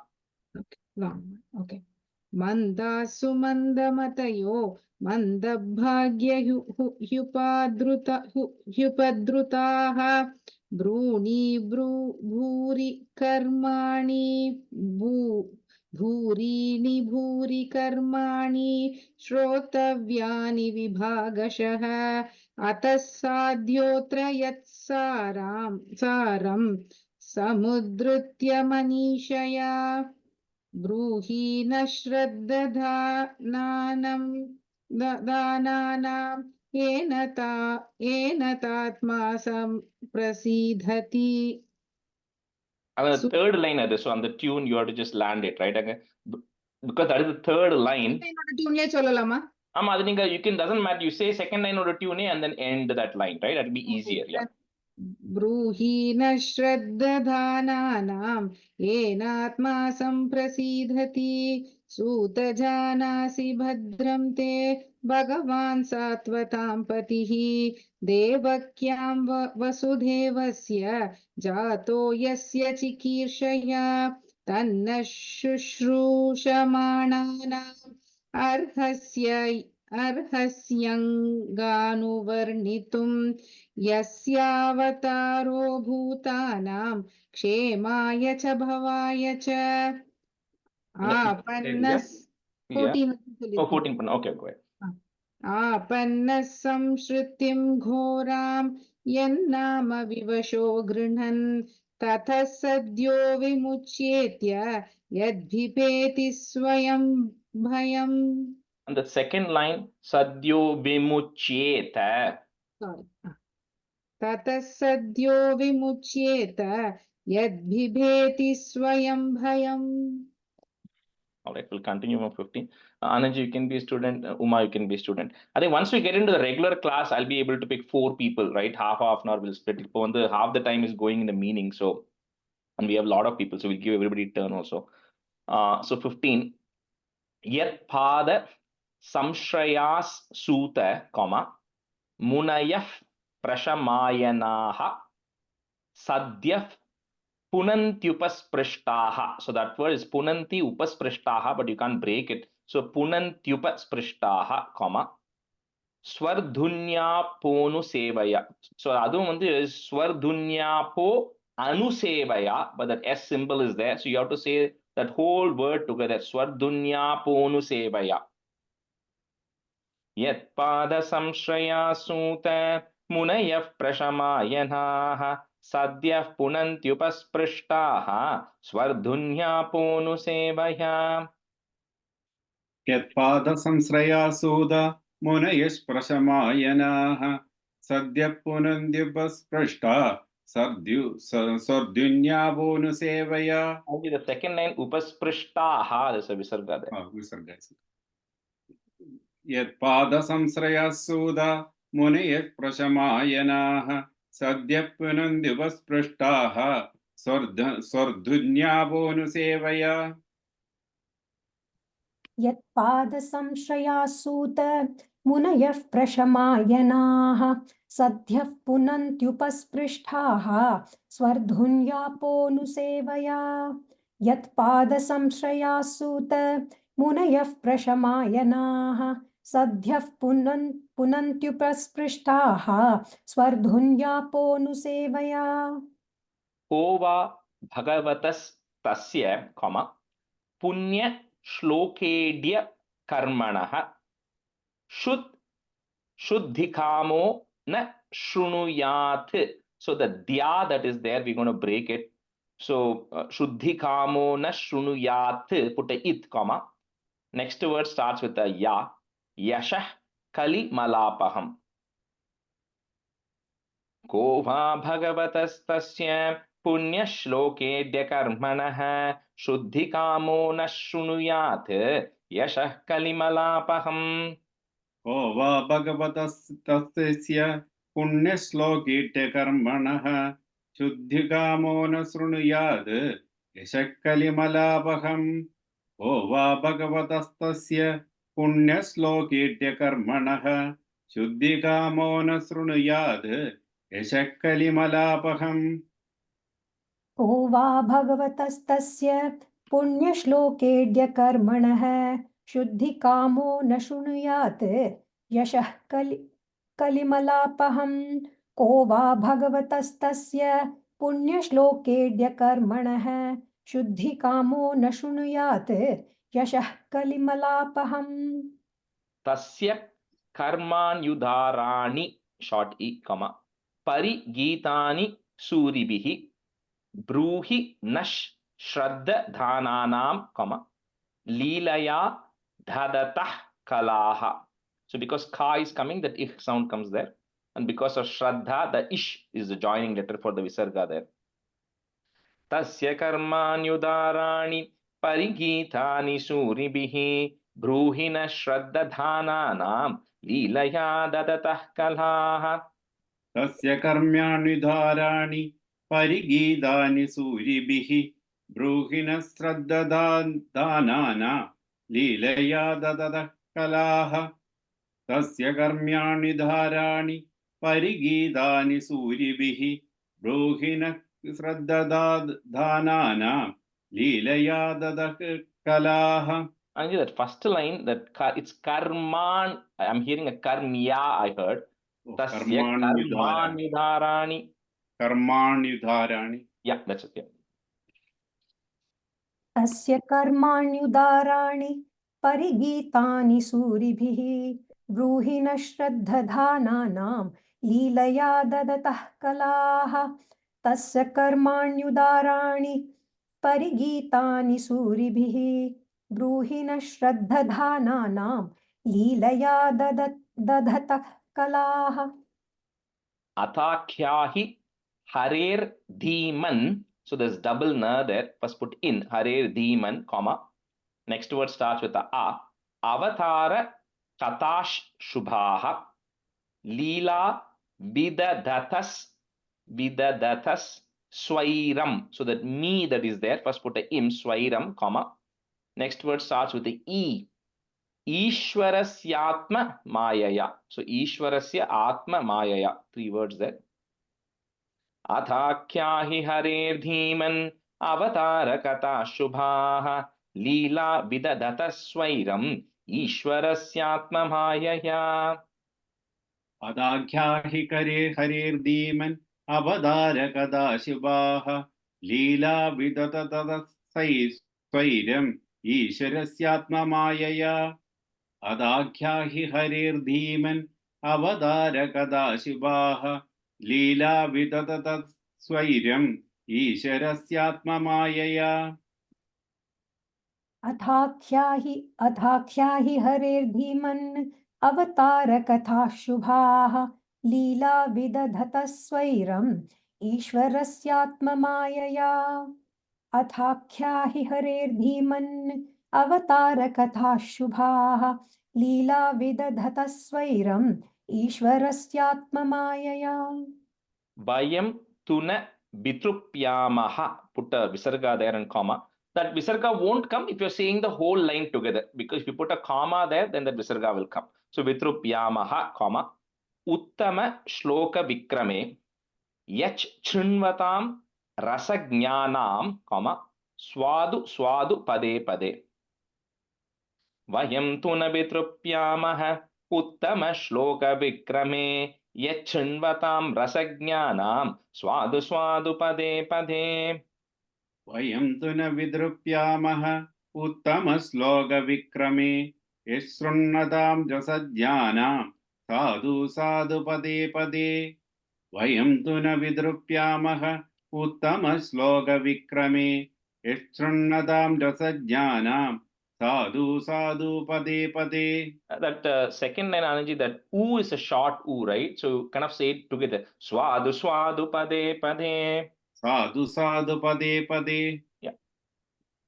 Okay. Mandasu mandamatayo mandabhagyupadrutaha bruni bhuri karmani bhuri karmani shrotavyani vibhagashaha atasadyotra yatsaram samudritya manishaya ब्रूहि न श्रद्धानां येन तात्मा प्रसीदति. And the third line of this, so on the tune you have to just land it, right? Because that is the third line. You can, doesn't matter, you say second line or a tune and then end that line, right? That'll be easier. Yeah. ब्रूहि न श्रद्दधानानां येनात्मा सम्प्रसीदति सूत जानासि भद्रं ते भगवान् सात्वतां पतिः देवक्यां वसुदेवस्य जातो यस्य चिकीर्षया तन्न शुश्रूषमाणानाम् अर्हस्यङ्गानुवर्णितुं यस्यावतारो भूतानां क्षेमाय च भवाय च आपन्नः 14. Okay, go ahead. आपन्नः संश्रुतिं घोरां यन्नाम विवशो गृह्णन् ततः सद्यो विमुच्येत्य यद्भिपेति स्वयं भयम्. And the second line, sadyo vimuchyeta. Sorry. ततः सद्यो विमुच्येत यद्भिभेति स्वयं भयम्. All right, we'll continue from 15. Anand, you can be a student. Uma, you can be a student. I think once we get into the regular class, I'll be able to pick 4 people, right? Half an hour, we'll split it. Half the time is going in the meaning. So, and we have a lot of people, so we'll give everybody a turn also. So 15. Yat pada samshrayas suta, comma, munayah prashamayanaha sadyah punanti upasprishtaha. So that word is punanti upasprishtaha, but you can't break it. So punanti upasprishtaha, comma, swardhunyaponu sevaya. So adum vandu is swardhunyapo anusevaya, but that S symbol is there. So you have to say that whole word together. Swardhunyaponu sevaya. Yatpada samshraya suta munayah prashamayanaha sadyah punantyupasprishtah swardhunyaponu sevaya. यत्पादसंश्रयासूद मुनयःप्रशमायनाः सद्यः पुनन्द्युपस्पृष्टा सर्द्युन्यावोनुसेवया. Only the second line upasprishtaha, there's a visarga there. विसर्ग. यत्पादसंश्रयासूद मुनयःप्रशमायनाः सद्यः पुनन्द्युपस्पृष्टाः स्वर्धुन्यावोनुसेवया. यत्पादसंश्रयासूत मुनयः प्रशमायनाः सद्यः पुनन्त्युपस्पृष्टाः स्वर्धुन्यापोऽनुसेवया. यत्पादसंश्रयासूत मुनयः प्रशमायनाः सद्यः पुनन्त्युपस्पृष्टाः स्वर्धुन्यापोऽनुसेवया. Kova bhagavatas tasya, comma, punya shlokedya karmanaha shuddhikamo na shrunuyat. So the dya that is there, we're going to break it. So shuddhikamo na shrunuyat, put a it, comma. Next word starts with a ya. Yashah kali malapaham. को वा भगवतस्तस्य पुण्यश्लोकेऽद्य कर्मणः शुद्धिकामो न शृणुयात् यशः कलिमलापहम्. को वा भगवतस्तस्य पुण्यश्लोकीट्यकर्मणः शुद्धिकामो न शृणुयात् यशः कलिमलापहम्. को वा भगवतस्तस्य पुण्यश्लोकीट्यकर्मणः शुद्धिकामो न शृणुयात् यशः कलिमलापहम्. को वा भगवतस्तस्य पुण्यश्लोकेऽद्यकर्मणः शुद्धिकामो न शृणुयात् यशः कलिमलापहम्. को वा भगवतस्तस्य पुण्यश्लोकेऽद्यकर्मणः शुद्धिकामो न शृणुयात् यशः कलिमलापहम्. तस्य कर्माण्युदाराणि short e, comma, परिगीतानि सूरिभिः ब्रूहि नश् श्रद्धानानां, comma, लीलया धदतः कलाः. So because ka is coming, that ich sound comes there, and because of shraddha, the ish is the joining letter for the visarga there. Tasya karmanyudarani parigitani suribihi bruhina shraddhananam लीलया ददतः कलाः. तस्य कर्म्याणुदाराणि परिगीतानि सूरिभिः ब्रूहिणः श्रद्धानाना लीलया ददतः कलाः. तस्य कर्म्याणुदाराणि परिगीतानि सूरिभिः ब्रूहिणः श्रद्धानाना लीलया ददतः कलाः. And that first line, that it's karman, I'm hearing a karmya, I heard. Tasya karmanyudarani. Karmanyudarani. Yeah, that's it. Yeah. तस्य कर्माण्युदाराणि परिगीतानि सूरिभिः ब्रूहिणः श्रद्धानानां लीलया ददतः कलाः. तस्य कर्माण्युदाराणि परिगीतानि सूरिभिः ब्रूहिणः श्रद्धानानां लीलया ददतः कलाः. Atakyahi harer dhiman. So there's double na there. First put in harer dhiman, comma. Next word starts with a A. Avatara Katash Shubhaha Leela Vidadatas Swairam. So that me that is there, first put a im, Swairam, comma. Next word starts with the E. Ishwarasyatma Mayaya. So Ishwarasya Atma Mayaya. 3 words there. अथाख्याहि हरेर्धीमन् अवतारकथा शुभाः लीला विदधतः स्वैरम् ईश्वरस्यात्ममायया. अदाख्याहि करे हरेर्धीमन् अवतारकथा शुभाः लीला विदधतः स्वैरम् ईश्वरस्यात्ममायया. अदाख्याहि हरेर्धीमन् अवतारकथा शुभाः लीला विदधतः स्वैरम् ईश्वरस्यात्ममायया. अथाख्याहि हरेर्धीमन् अवतारकथाः शुभाः लीला विदधतः स्वैरम् ईश्वरस्यात्ममायया. अथाख्याहि हरेर्धीमन् अवतारकथाः शुभाः लीला विदधतः स्वैरम् ईश्वरस्यात्ममायया. Vayam tuna bitrupyamaha. Put a visarga there and comma. That visarga won't come if you're saying the whole line together, because if you put a comma there, then that visarga will come. So vitrupyamaha, comma. Uttama shloka vikrame yach chinvatam rasajnanam, comma. Swadu swadu pade pade. Vayam tuna vitrupyamaha uttama shloka vikrame यच्छृण्वतां रसज्ञानां स्वादु स्वादु पदे पदे. वयं तु न विद्रुप्यामः उत्तमश्लोकविक्रमे यशृण्वतां रसज्ञानां साधु साधु पदे पदे. वयं तु न विद्रुप्यामः उत्तमश्लोकविक्रमे यशृण्वतां रसज्ञानां साधु साधु पदे पदे. That second line, Anandji, that oo is a short oo, right? So kind of say it together. Swadu swadu pade pade. Sadhu sadhu pade pade. Yeah.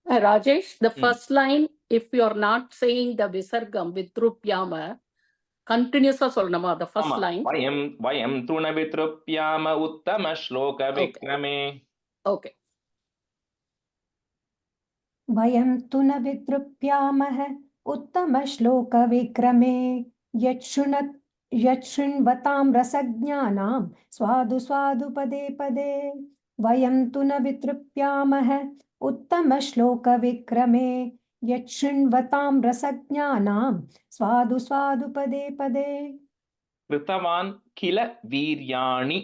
Rajesh, the first line, if you are not saying the visargam vitrupyama, continuously solnama, the first line. Vayam tuna vitrupyama uttama shloka vikrame. Okay. वयं तु न विद्रुप्यामः उत्तमश्लोकविक्रमे यच्छृण्वतां रसज्ञानां स्वादु स्वादु पदे पदे. वयं तु न विद्रुप्यामः उत्तमश्लोकविक्रमे यच्छृण्वतां रसज्ञानां स्वादु स्वादु पदे पदे. कृतवान् किल वीर्याणि,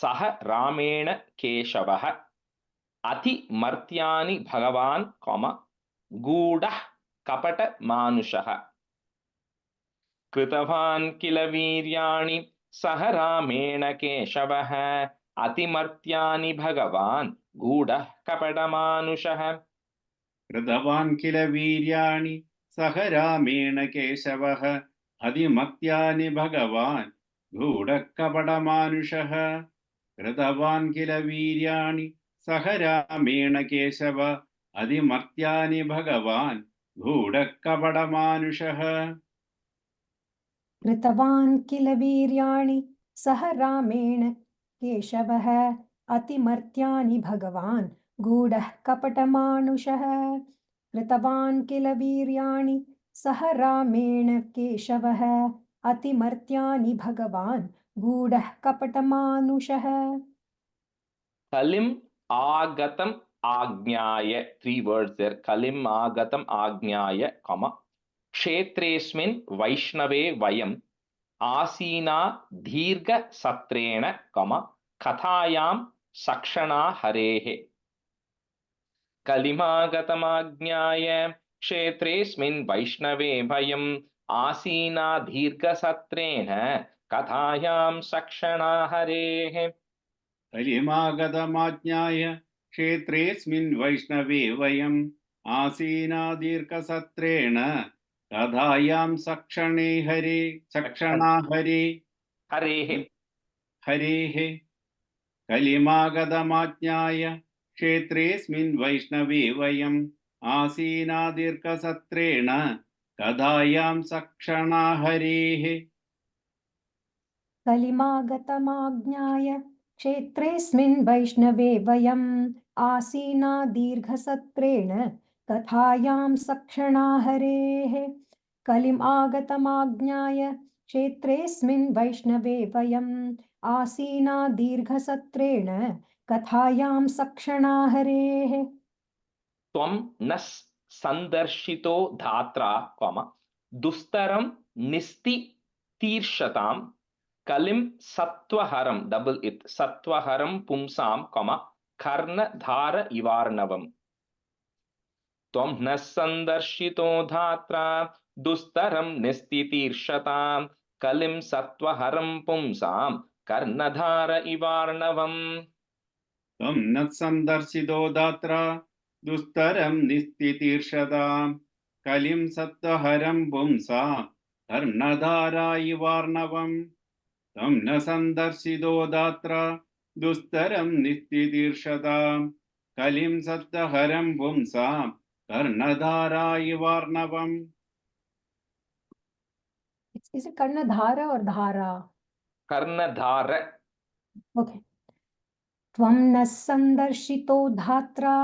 सह रामेण केशवः अतिमर्त्यानि भगवान्, गूढः कपट मानुषः. कृतवान् किल वीर्याणि सह रामेण केशवः अतिमर्त्यानि भगवान् गूढः कपट मानुषः. कृतवान् किल वीर्याणि सह रामेण केशवः अतिमर्त्यानि भगवान् गूढः कपटमानुषः. कृतवान् किल वीर्याणि सह रामेण केशव अतिमर्त्यानि भगवान् गूढः कपटमानुषः. कृतवान् किल वीर्याणि सह रामेण केशवः अतिमर्त्यानि भगवान् गूढः कपटमानुषः. कृतवान् किल वीर्याणि सह रामेण केशवः अतिमर्त्यानि भगवान् गूढः कपटमानुषः. कलिम आगतम आज्ञाय. 3 words there. कलिम आगतम आज्ञाय, क्षेत्रेस्मिन् वैष्णवे वयम् आसीना दीर्घ सत्रेण, कथायां सक्षणा हरेः. कलिमागतमाज्ञाय क्षेत्रेस्मिन् वैष्णवे वयम् आसीना दीर्घ सत्रेण कथायां सक्षणा हरेः. कलिमागतमाज्ञाय क्षेत्रेऽस्मिन् वैष्णवे वयम् आसीना दीर्घसत्रेण कथायां सक्षणे हरे सक्षणा हरे हरेः. हरेः. कलिमागतमाज्ञाय क्षेत्रेऽस्मिन् वैष्णवे वयम् आसीनादीर्घसत्रेण कथायां सक्षणा हरेः कलिमागतमाज्ञाय क्षेत्रेऽस्मिन् वैष्णवे वयम् आसीना दीर्घसत्रेण कथायां सक्षणा हरेः कलिम् आगतमाज्ञाय क्षेत्रेऽस्मिन् वैष्णवे वयम् आसीना दीर्घसत्रेण कथायां सक्षणा हरेः त्वं न संदर्शितो धात्रा दुस्तरं निस्तितीर्षतां कलिं सत्वहरं डबल इत् सत्वहरं पुंसां कर्णधार इवार्णवम् त्वं न संदर्शितो धात्रा दुस्तरं निस्तितीर्षतां कलिं सत्वहरं पुंसां कर्णधार इवार्णवम् त्वं न सन्दर्शितो दात्रा दुस्तरं निस्तितीर्षतां कलिं सत्त्वहरं पुंसा कर्णधारायिवार्णवम् तं न सन्दर्शितो दात्रा दुस्तरं निस्तितीर्षतां कलिं सत्त्वहरं पुंसा कर्णधारायिवार्णवम् Is it Karnadhara or Dhara? कर्णधार Okay. त्वं न सन्दर्शितो धात्रा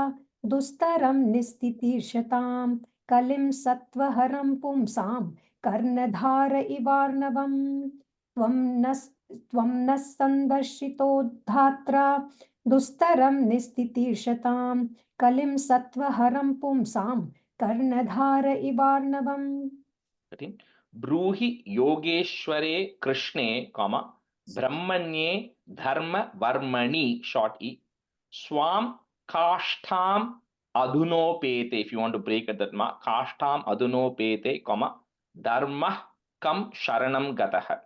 दुस्तरं निस्तितीर्षतां कलिं सत्त्वहरं पुंसां कर्णधार इवार्णवम् त्वं न सन्दर्शितो धात्रा दुस्तरं निस्तितीर्षतां कलिं सत्त्वहरं पुंसां कर्णधार इवार्णवम् ब्रूहि योगेश्वरे कृष्णे ब्रह्मण्ये धर्म वर्मणि short e swam kashtam adunopete. If you want to break it, that kashtam adunopete dharma kam sharanam gatah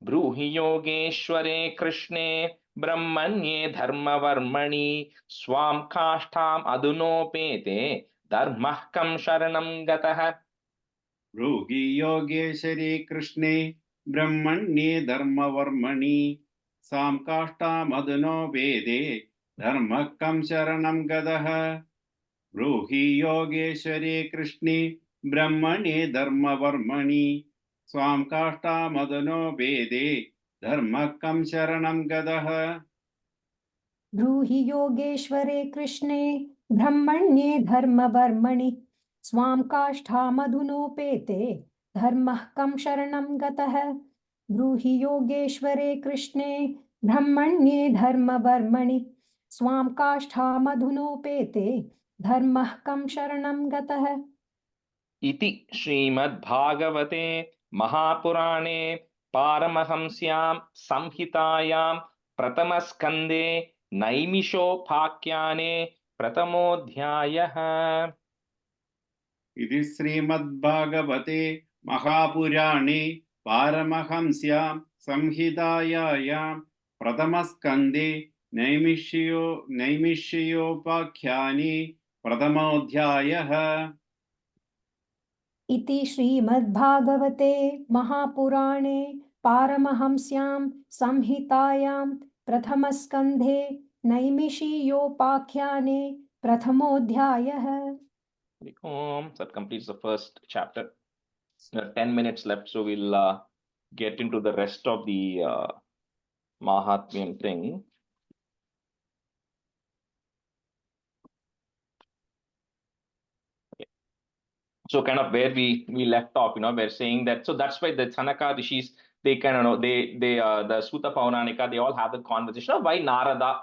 ब्रूहि योगेश्वरे कृष्णे ब्रह्मण्ये धर्म वर्मणि स्वां काष्ठाम् अधुनोपेते धर्मः कं शरणं गतः ब्रूहि योगेश्वरे कृष्णे ब्रह्मण्ये धर्मवर्मणि सां काष्ठामधुनो वेदे धर्मः कं शरणं गतः ब्रूहि योगेश्वरे कृष्णे ब्रह्मणे धर्मवर्मणि स्वां काष्ठामधुनो वेदे धर्मः कं शरणं गतः ब्रूहि योगेश्वरे कृष्णे ब्रह्मण्ये धर्मवर्मणि स्वां काष्ठामधुनोपेते धर्मः कं शरणं गतः ब्रूहि योगेश्वरे कृष्णे ब्रह्मण्ये धर्मवर्मणि स्वां काष्ठामधुनोपेते धर्मः कं शरणं गतः इति श्रीमद्भागवते महापुराणे पारमहंस्यां संहितायां प्रथमस्कन्धे नैमिषोपाख्याने प्रथमोऽध्यायः इति श्रीमद्भागवते महापुराणे पारमहंस्यां संहितायां प्रथमस्कन्धे नैमिषयोपाख्याने प्रथमोऽध्यायः इति श्रीमद्भागवते महापुराणे पारमहंस्यां संहितायां प्रथमस्कन्धे नैमिषीयोपाख्याने प्रथमोऽध्यायः So that completes the first chapter. There are 10 minutes left, so we'll get into the rest of the Mahatmyam thing. So kind of where we left off, we're saying that, so that's why the Chanaka Rishis, they kind of the Sutta Pauranika, they all have the conversation of why Narada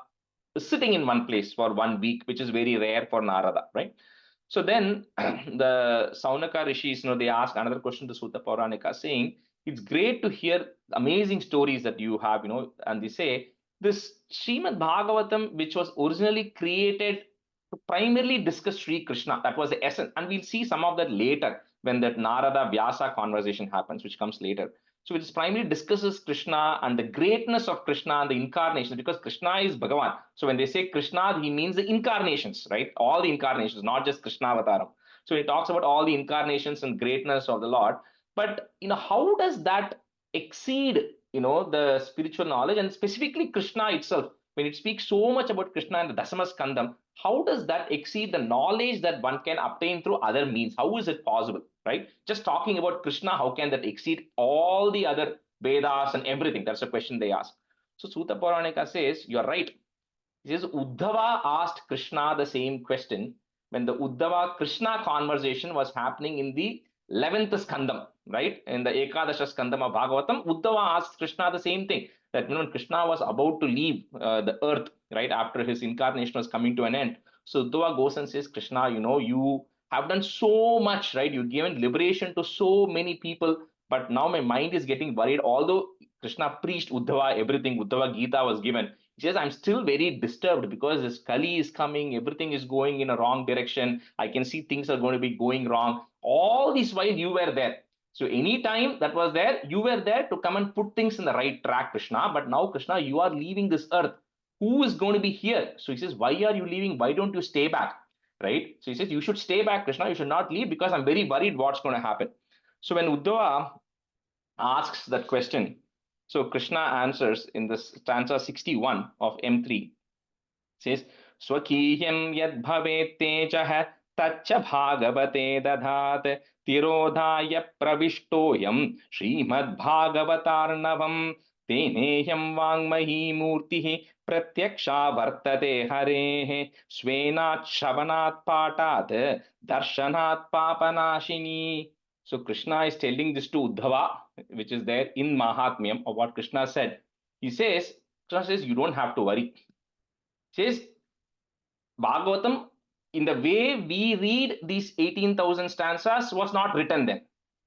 is sitting in one place for 1 week, which is very rare for Narada, right? So then the Saunaka Rishis, they ask another question to Sutta Pauranika saying, it's great to hear amazing stories that you have, and they say this Srimad Bhagavatam, which was originally created to primarily discuss Sri Krishna, that was the essence. And we'll see some of that later when that Narada Vyasa conversation happens, which comes later. So it primarily discusses Krishna and the greatness of Krishna and the incarnations, because Krishna is Bhagavan. So when they say Krishna, he means the incarnations, right? All the incarnations, not just Krishna Avataram. So he talks about all the incarnations and greatness of the Lord. But how does that exceed the spiritual knowledge, and specifically Krishna itself? when it speaks so much about Krishna in the Dasama Skandam, how does that exceed the knowledge that one can obtain through other means? How is it possible, right? Just talking about Krishna, how can that exceed all the other Vedas and everything? That's a question they ask. So Suta Puranika says, you're right. He says, Uddhava asked Krishna the same question when the Uddhava Krishna conversation was happening in the 11th skandam, right? In the Ekadasha skandam of Bhagavatam, Uddhava asked Krishna the same thing, that when Krishna was about to leave the earth, right, after his incarnation was coming to an end. So Uddhava goes and says, Krishna, you have done so much, right? You've given liberation to so many people, but now my mind is getting worried. Although Krishna preached Uddhava everything, Uddhava Gita was given, he says, I'm still very disturbed because this Kali is coming, everything is going in a wrong direction. I can see things are going to be going wrong. All this while you were there. So anytime that was there, you were there to come and put things in the right track, Krishna. But now, Krishna, you are leaving this earth. Who is going to be here? So he says, why are you leaving? Why don't you stay back? Right? So he says, you should stay back, Krishna. You should not leave because I'm very worried what's going to happen. So when Uddhava asks that question, so Krishna answers in this stanza 61 of M3, says, Swakiyam yad bhavet tejah taccha bhagavate dadhat tirodhaya pravishtoyam Srimad Bhagavatarnavam teneyam vangmahi murtihi pratyaksha vartate harehe svenat shavanat patat darshanat papanashini. So Krishna is telling this to Uddhava, which is there in Mahatmyam of what Krishna said. Krishna says, you don't have to worry. He says, Bhagavatam, in the way we read these 18,000 stanzas, was not written then,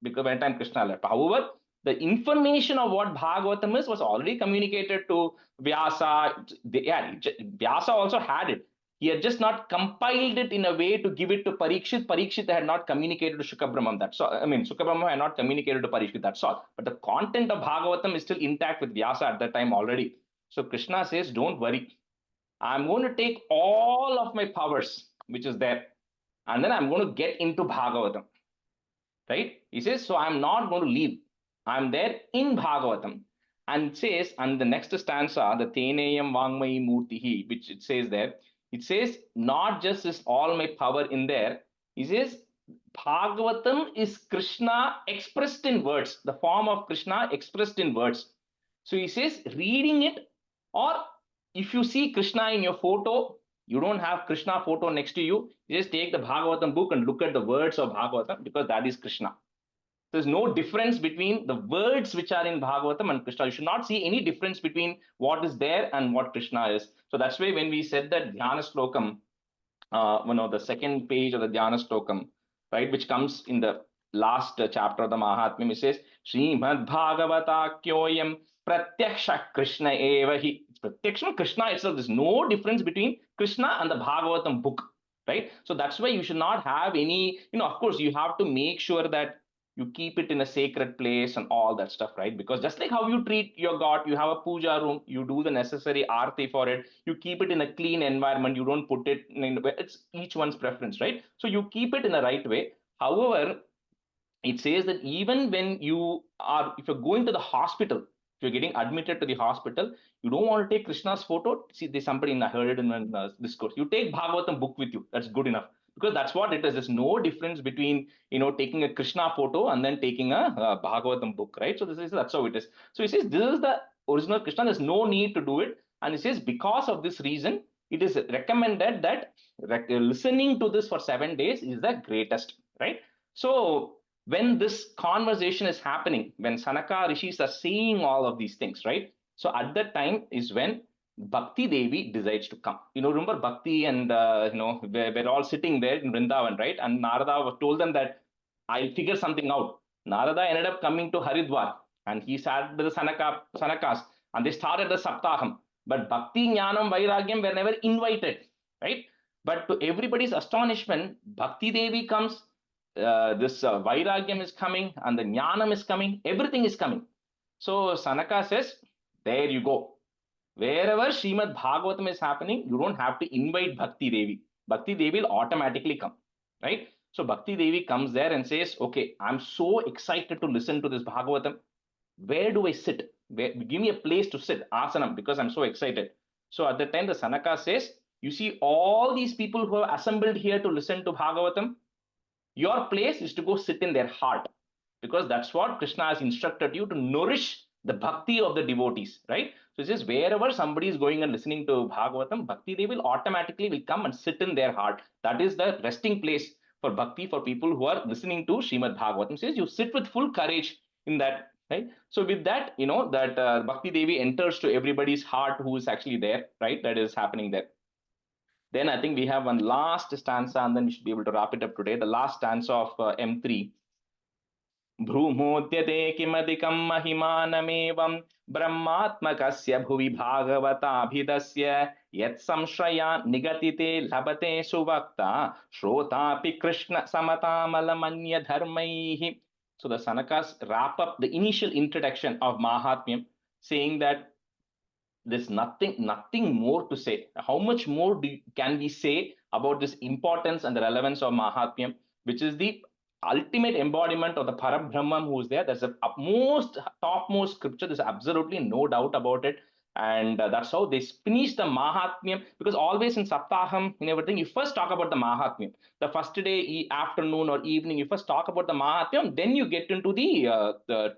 because by the time Krishna left. However, the information of what Bhagavatam is was already communicated to Vyasa. Vyasa also had it. He had just not compiled it in a way to give it to Parikshit. Parikshit had not communicated to Shukabrahman. That's all. I mean, Shukabrahman had not communicated to Parikshit. That's all. But the content of Bhagavatam is still intact with Vyasa at that time already. So Krishna says, don't worry. I'm going to take all of my powers, which is there, and then I'm going to get into Bhagavatam. Right? He says, so I'm not going to leave. I'm there in Bhagavatam. And it says, and the next stanza, the Teneyam Vangmayi Murtihi, which it says there, it says, not just is all my power in there. He says, Bhagavatam is Krishna expressed in words, the form of Krishna expressed in words. So he says, reading it, or if you see Krishna in your photo, you don't have Krishna photo next to you, you just take the Bhagavatam book and look at the words of Bhagavatam, because that is Krishna. There's no difference between the words which are in Bhagavatam and Krishna. You should not see any difference between what is there and what Krishna is. So that's why when we said that Dhyana Slokam, the second page of the Dhyana Slokam, right, which comes in the last chapter of the Mahatmyam, it says, Srimad Bhagavatakyoyam Pratyaksha Krishna Evahi. It's Pratyaksha Krishna itself. There's no difference between Krishna and the Bhagavatam book, right? So that's why you should not have any, of course, you have to make sure that you keep it in a sacred place and all that stuff, right? Because just like how you treat your God, you have a puja room, you do the necessary aarti for it, you keep it in a clean environment, you don't put it in, it's each one's preference, right? So you keep it in the right way. However, it says that even when if you're going to the hospital, if you're getting admitted to the hospital, you don't want to take Krishna's photo. See, there's somebody I heard it in a discourse. You take Bhagavatam book with you. That's good enough. Because that's what it is. There's no difference between, taking a Krishna photo and then taking a Bhagavatam book, right? So that's how it is. So he says, this is the original Krishna. There's no need to do it. And he says, because of this reason, it is recommended that listening to this for 7 days is the greatest, right? So when this conversation is happening, when Sanaka Rishis are saying all of these things, right? So at that time is when Bhakti Devi decides to come. Remember Bhakti and, we're all sitting there in Vrindavan, right? And Narada told them that I'll figure something out. Narada ended up coming to Haridwar and he sat with the Sanakas and they started the Saptaham. But Bhakti, Jnanam, Vairagyam were never invited, right? But to everybody's astonishment, Bhakti Devi comes, this Vairagyam is coming and the Jnanam is coming, everything is coming. So Sanaka says, there you go. Wherever Srimad Bhagavatam is happening, you don't have to invite Bhakti Devi. Bhakti Devi will automatically come, right? So Bhakti Devi comes there and says, okay, I'm so excited to listen to this Bhagavatam. Where do I sit? Give me a place to sit, asanam, because I'm so excited. So at that time, the Sanaka says, you see all these people who have assembled here to listen to Bhagavatam, your place is to go sit in their heart, because that's what Krishna has instructed you, to nourish the bhakti of the devotees, right? So it says wherever somebody is going and listening to Bhagavatam, bhakti, they will automatically will come and sit in their heart. That is the resting place for bhakti, for people who are listening to Srimad Bhagavatam. It says you sit with full courage in that, right? So with that, that Bhakti Devi enters to everybody's heart who is actually there, right? That is happening there. Then I think we have one last stanza, and then we should be able to wrap it up today. The last stanza of M3. भ्रूमोद्यते किमधिकं महिमानमेवं ब्रह्मात्मकस्य भुवि भागवताभिधस्य यत्संश्रयान् निगतिते लभते सुवक्ता श्रोतापि Krishna समतामलमन्यधर्मैः. So the Sanakas wrap up the initial introduction of Mahatmyam, saying that there's nothing more to say. How much more can we say about this importance and the relevance of Mahatmyam, which is the ultimate embodiment of the Parabrahman who is there. There's a topmost scripture. There's absolutely no doubt about it. And that's how they finish the Mahatmyam, because always in Saptaham, in everything, you first talk about the Mahatmyam. The first day, afternoon or evening, you first talk about the Mahatmyam, then you get into the 12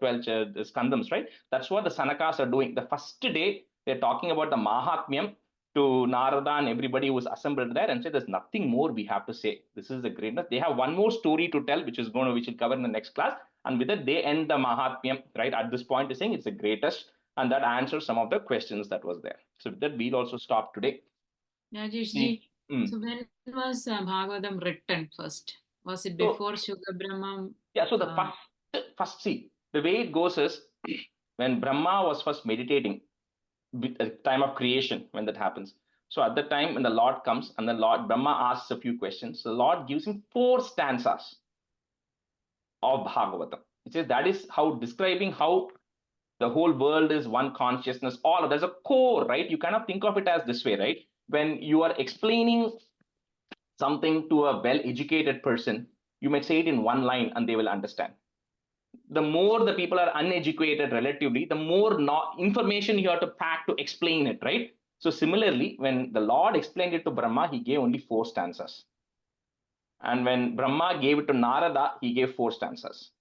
skandams, right? That's what the Sanakas are doing. The first day, they're talking about the Mahatmyam to Narada and everybody who was assembled there, and say there's nothing more we have to say. This is the greatness. They have one more story to tell, which we should cover in the next class. And with it, they end the Mahatmyam, right? At this point, is saying it's the greatest, and that answers some of the questions that was there. So with that, we'll also stop today. Rajeshji, so when was Bhagavatam written first? Was it before Shuka Brahma? Yeah, so the first, see, the way it goes is, when Brahma was first meditating, at the time of creation, when that happens. So at the time when the Lord comes and the Lord Brahma asks a few questions, the Lord gives him 4 stanzas of Bhagavatam. It says that is how describing how the whole world is one consciousness. There's a core, right? You kind of think of it as this way, right? When you are explaining something to a well-educated person, you might say it in one line and they will understand. The more the people are uneducated relatively, the more information you have to pack to explain it, right? So similarly, when the Lord explained it to Brahma, he gave only 4 stanzas. And when Brahma gave it to Narada, he gave 4 stanzas.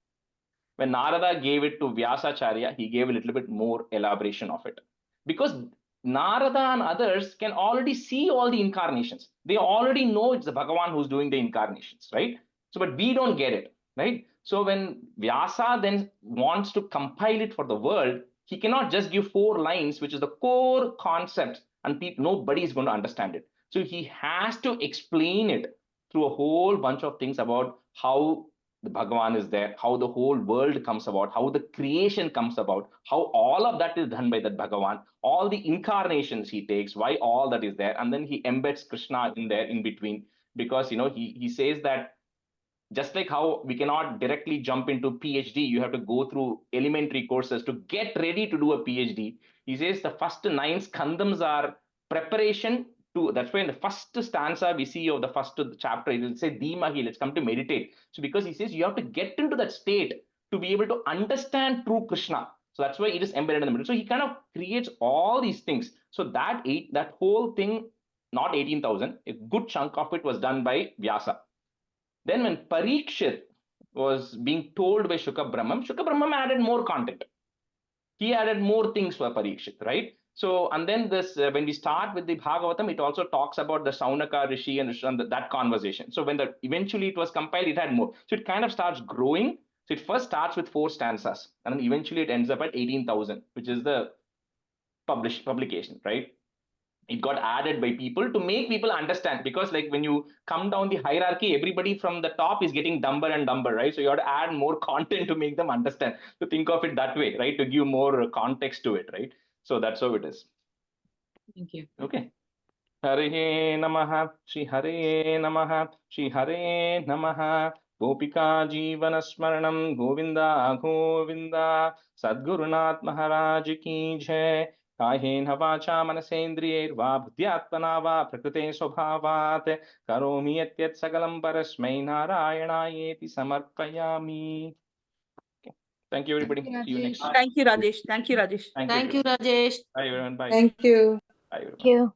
When Narada gave it to Vyasacharya, he gave a little bit more elaboration of it. Because Narada and others can already see all the incarnations. They already know it's the Bhagavan who's doing the incarnations, right? So, but we don't get it, right? So when Vyasa then wants to compile it for the world, he cannot just give 4 lines, which is the core concept, and nobody is going to understand it. So he has to explain it through a whole bunch of things about how the Bhagavan is there, how the whole world comes about, how the creation comes about, how all of that is done by that Bhagavan, all the incarnations he takes, why all that is there, and then he embeds Krishna in there in between, because he says that just like how we cannot directly jump into PhD, you have to go through elementary courses to get ready to do a PhD. He says the first 9 skandams are preparation to, that's why in the first stanza we see of the first chapter, it will say Dhimahi, let's come to meditate. So because he says you have to get into that state to be able to understand true Krishna. So that's why it is embedded in the middle. So he kind of creates all these things. So that whole thing, not 18,000, a good chunk of it was done by Vyasa. Then when Parikshit was being told by Shuka Brahman added more content. He added more things for Parikshit, right? So, and then this, when we start with the Bhagavatam, it also talks about the Saunaka Rishi and that conversation. So when eventually it was compiled, it had more. So it kind of starts growing. So it first starts with 4 stanzas, and then eventually it ends up at 18,000, which is the publication, right? It got added by people to make people understand, because like when you come down the hierarchy, everybody from the top is getting dumber and dumber, right? So you have to add more content to make them understand. So think of it that way, right? To give more context to it, right? So that's how it is. Thank you. Okay. Hare Namaha, Shri Hare Namaha, Shri Hare Namaha. Gopika Jeevana Smaranam Govinda Govinda. Sadgurunath Maharaj Ki Jai. कायेन वाचा मनसेन्द्रियैर्वा बुद्ध्यात्मना वा प्रकृते स्वभावात् करोमि यत् सकलं परस्मै नारायणायेति समर्पयामि. Thank you, everybody. See you next time. Thank you, Rajesh. Thank you, Rajesh. Thank you, Rajesh. Bye, everyone. Bye. Thank you. Bye, everyone. Thank you.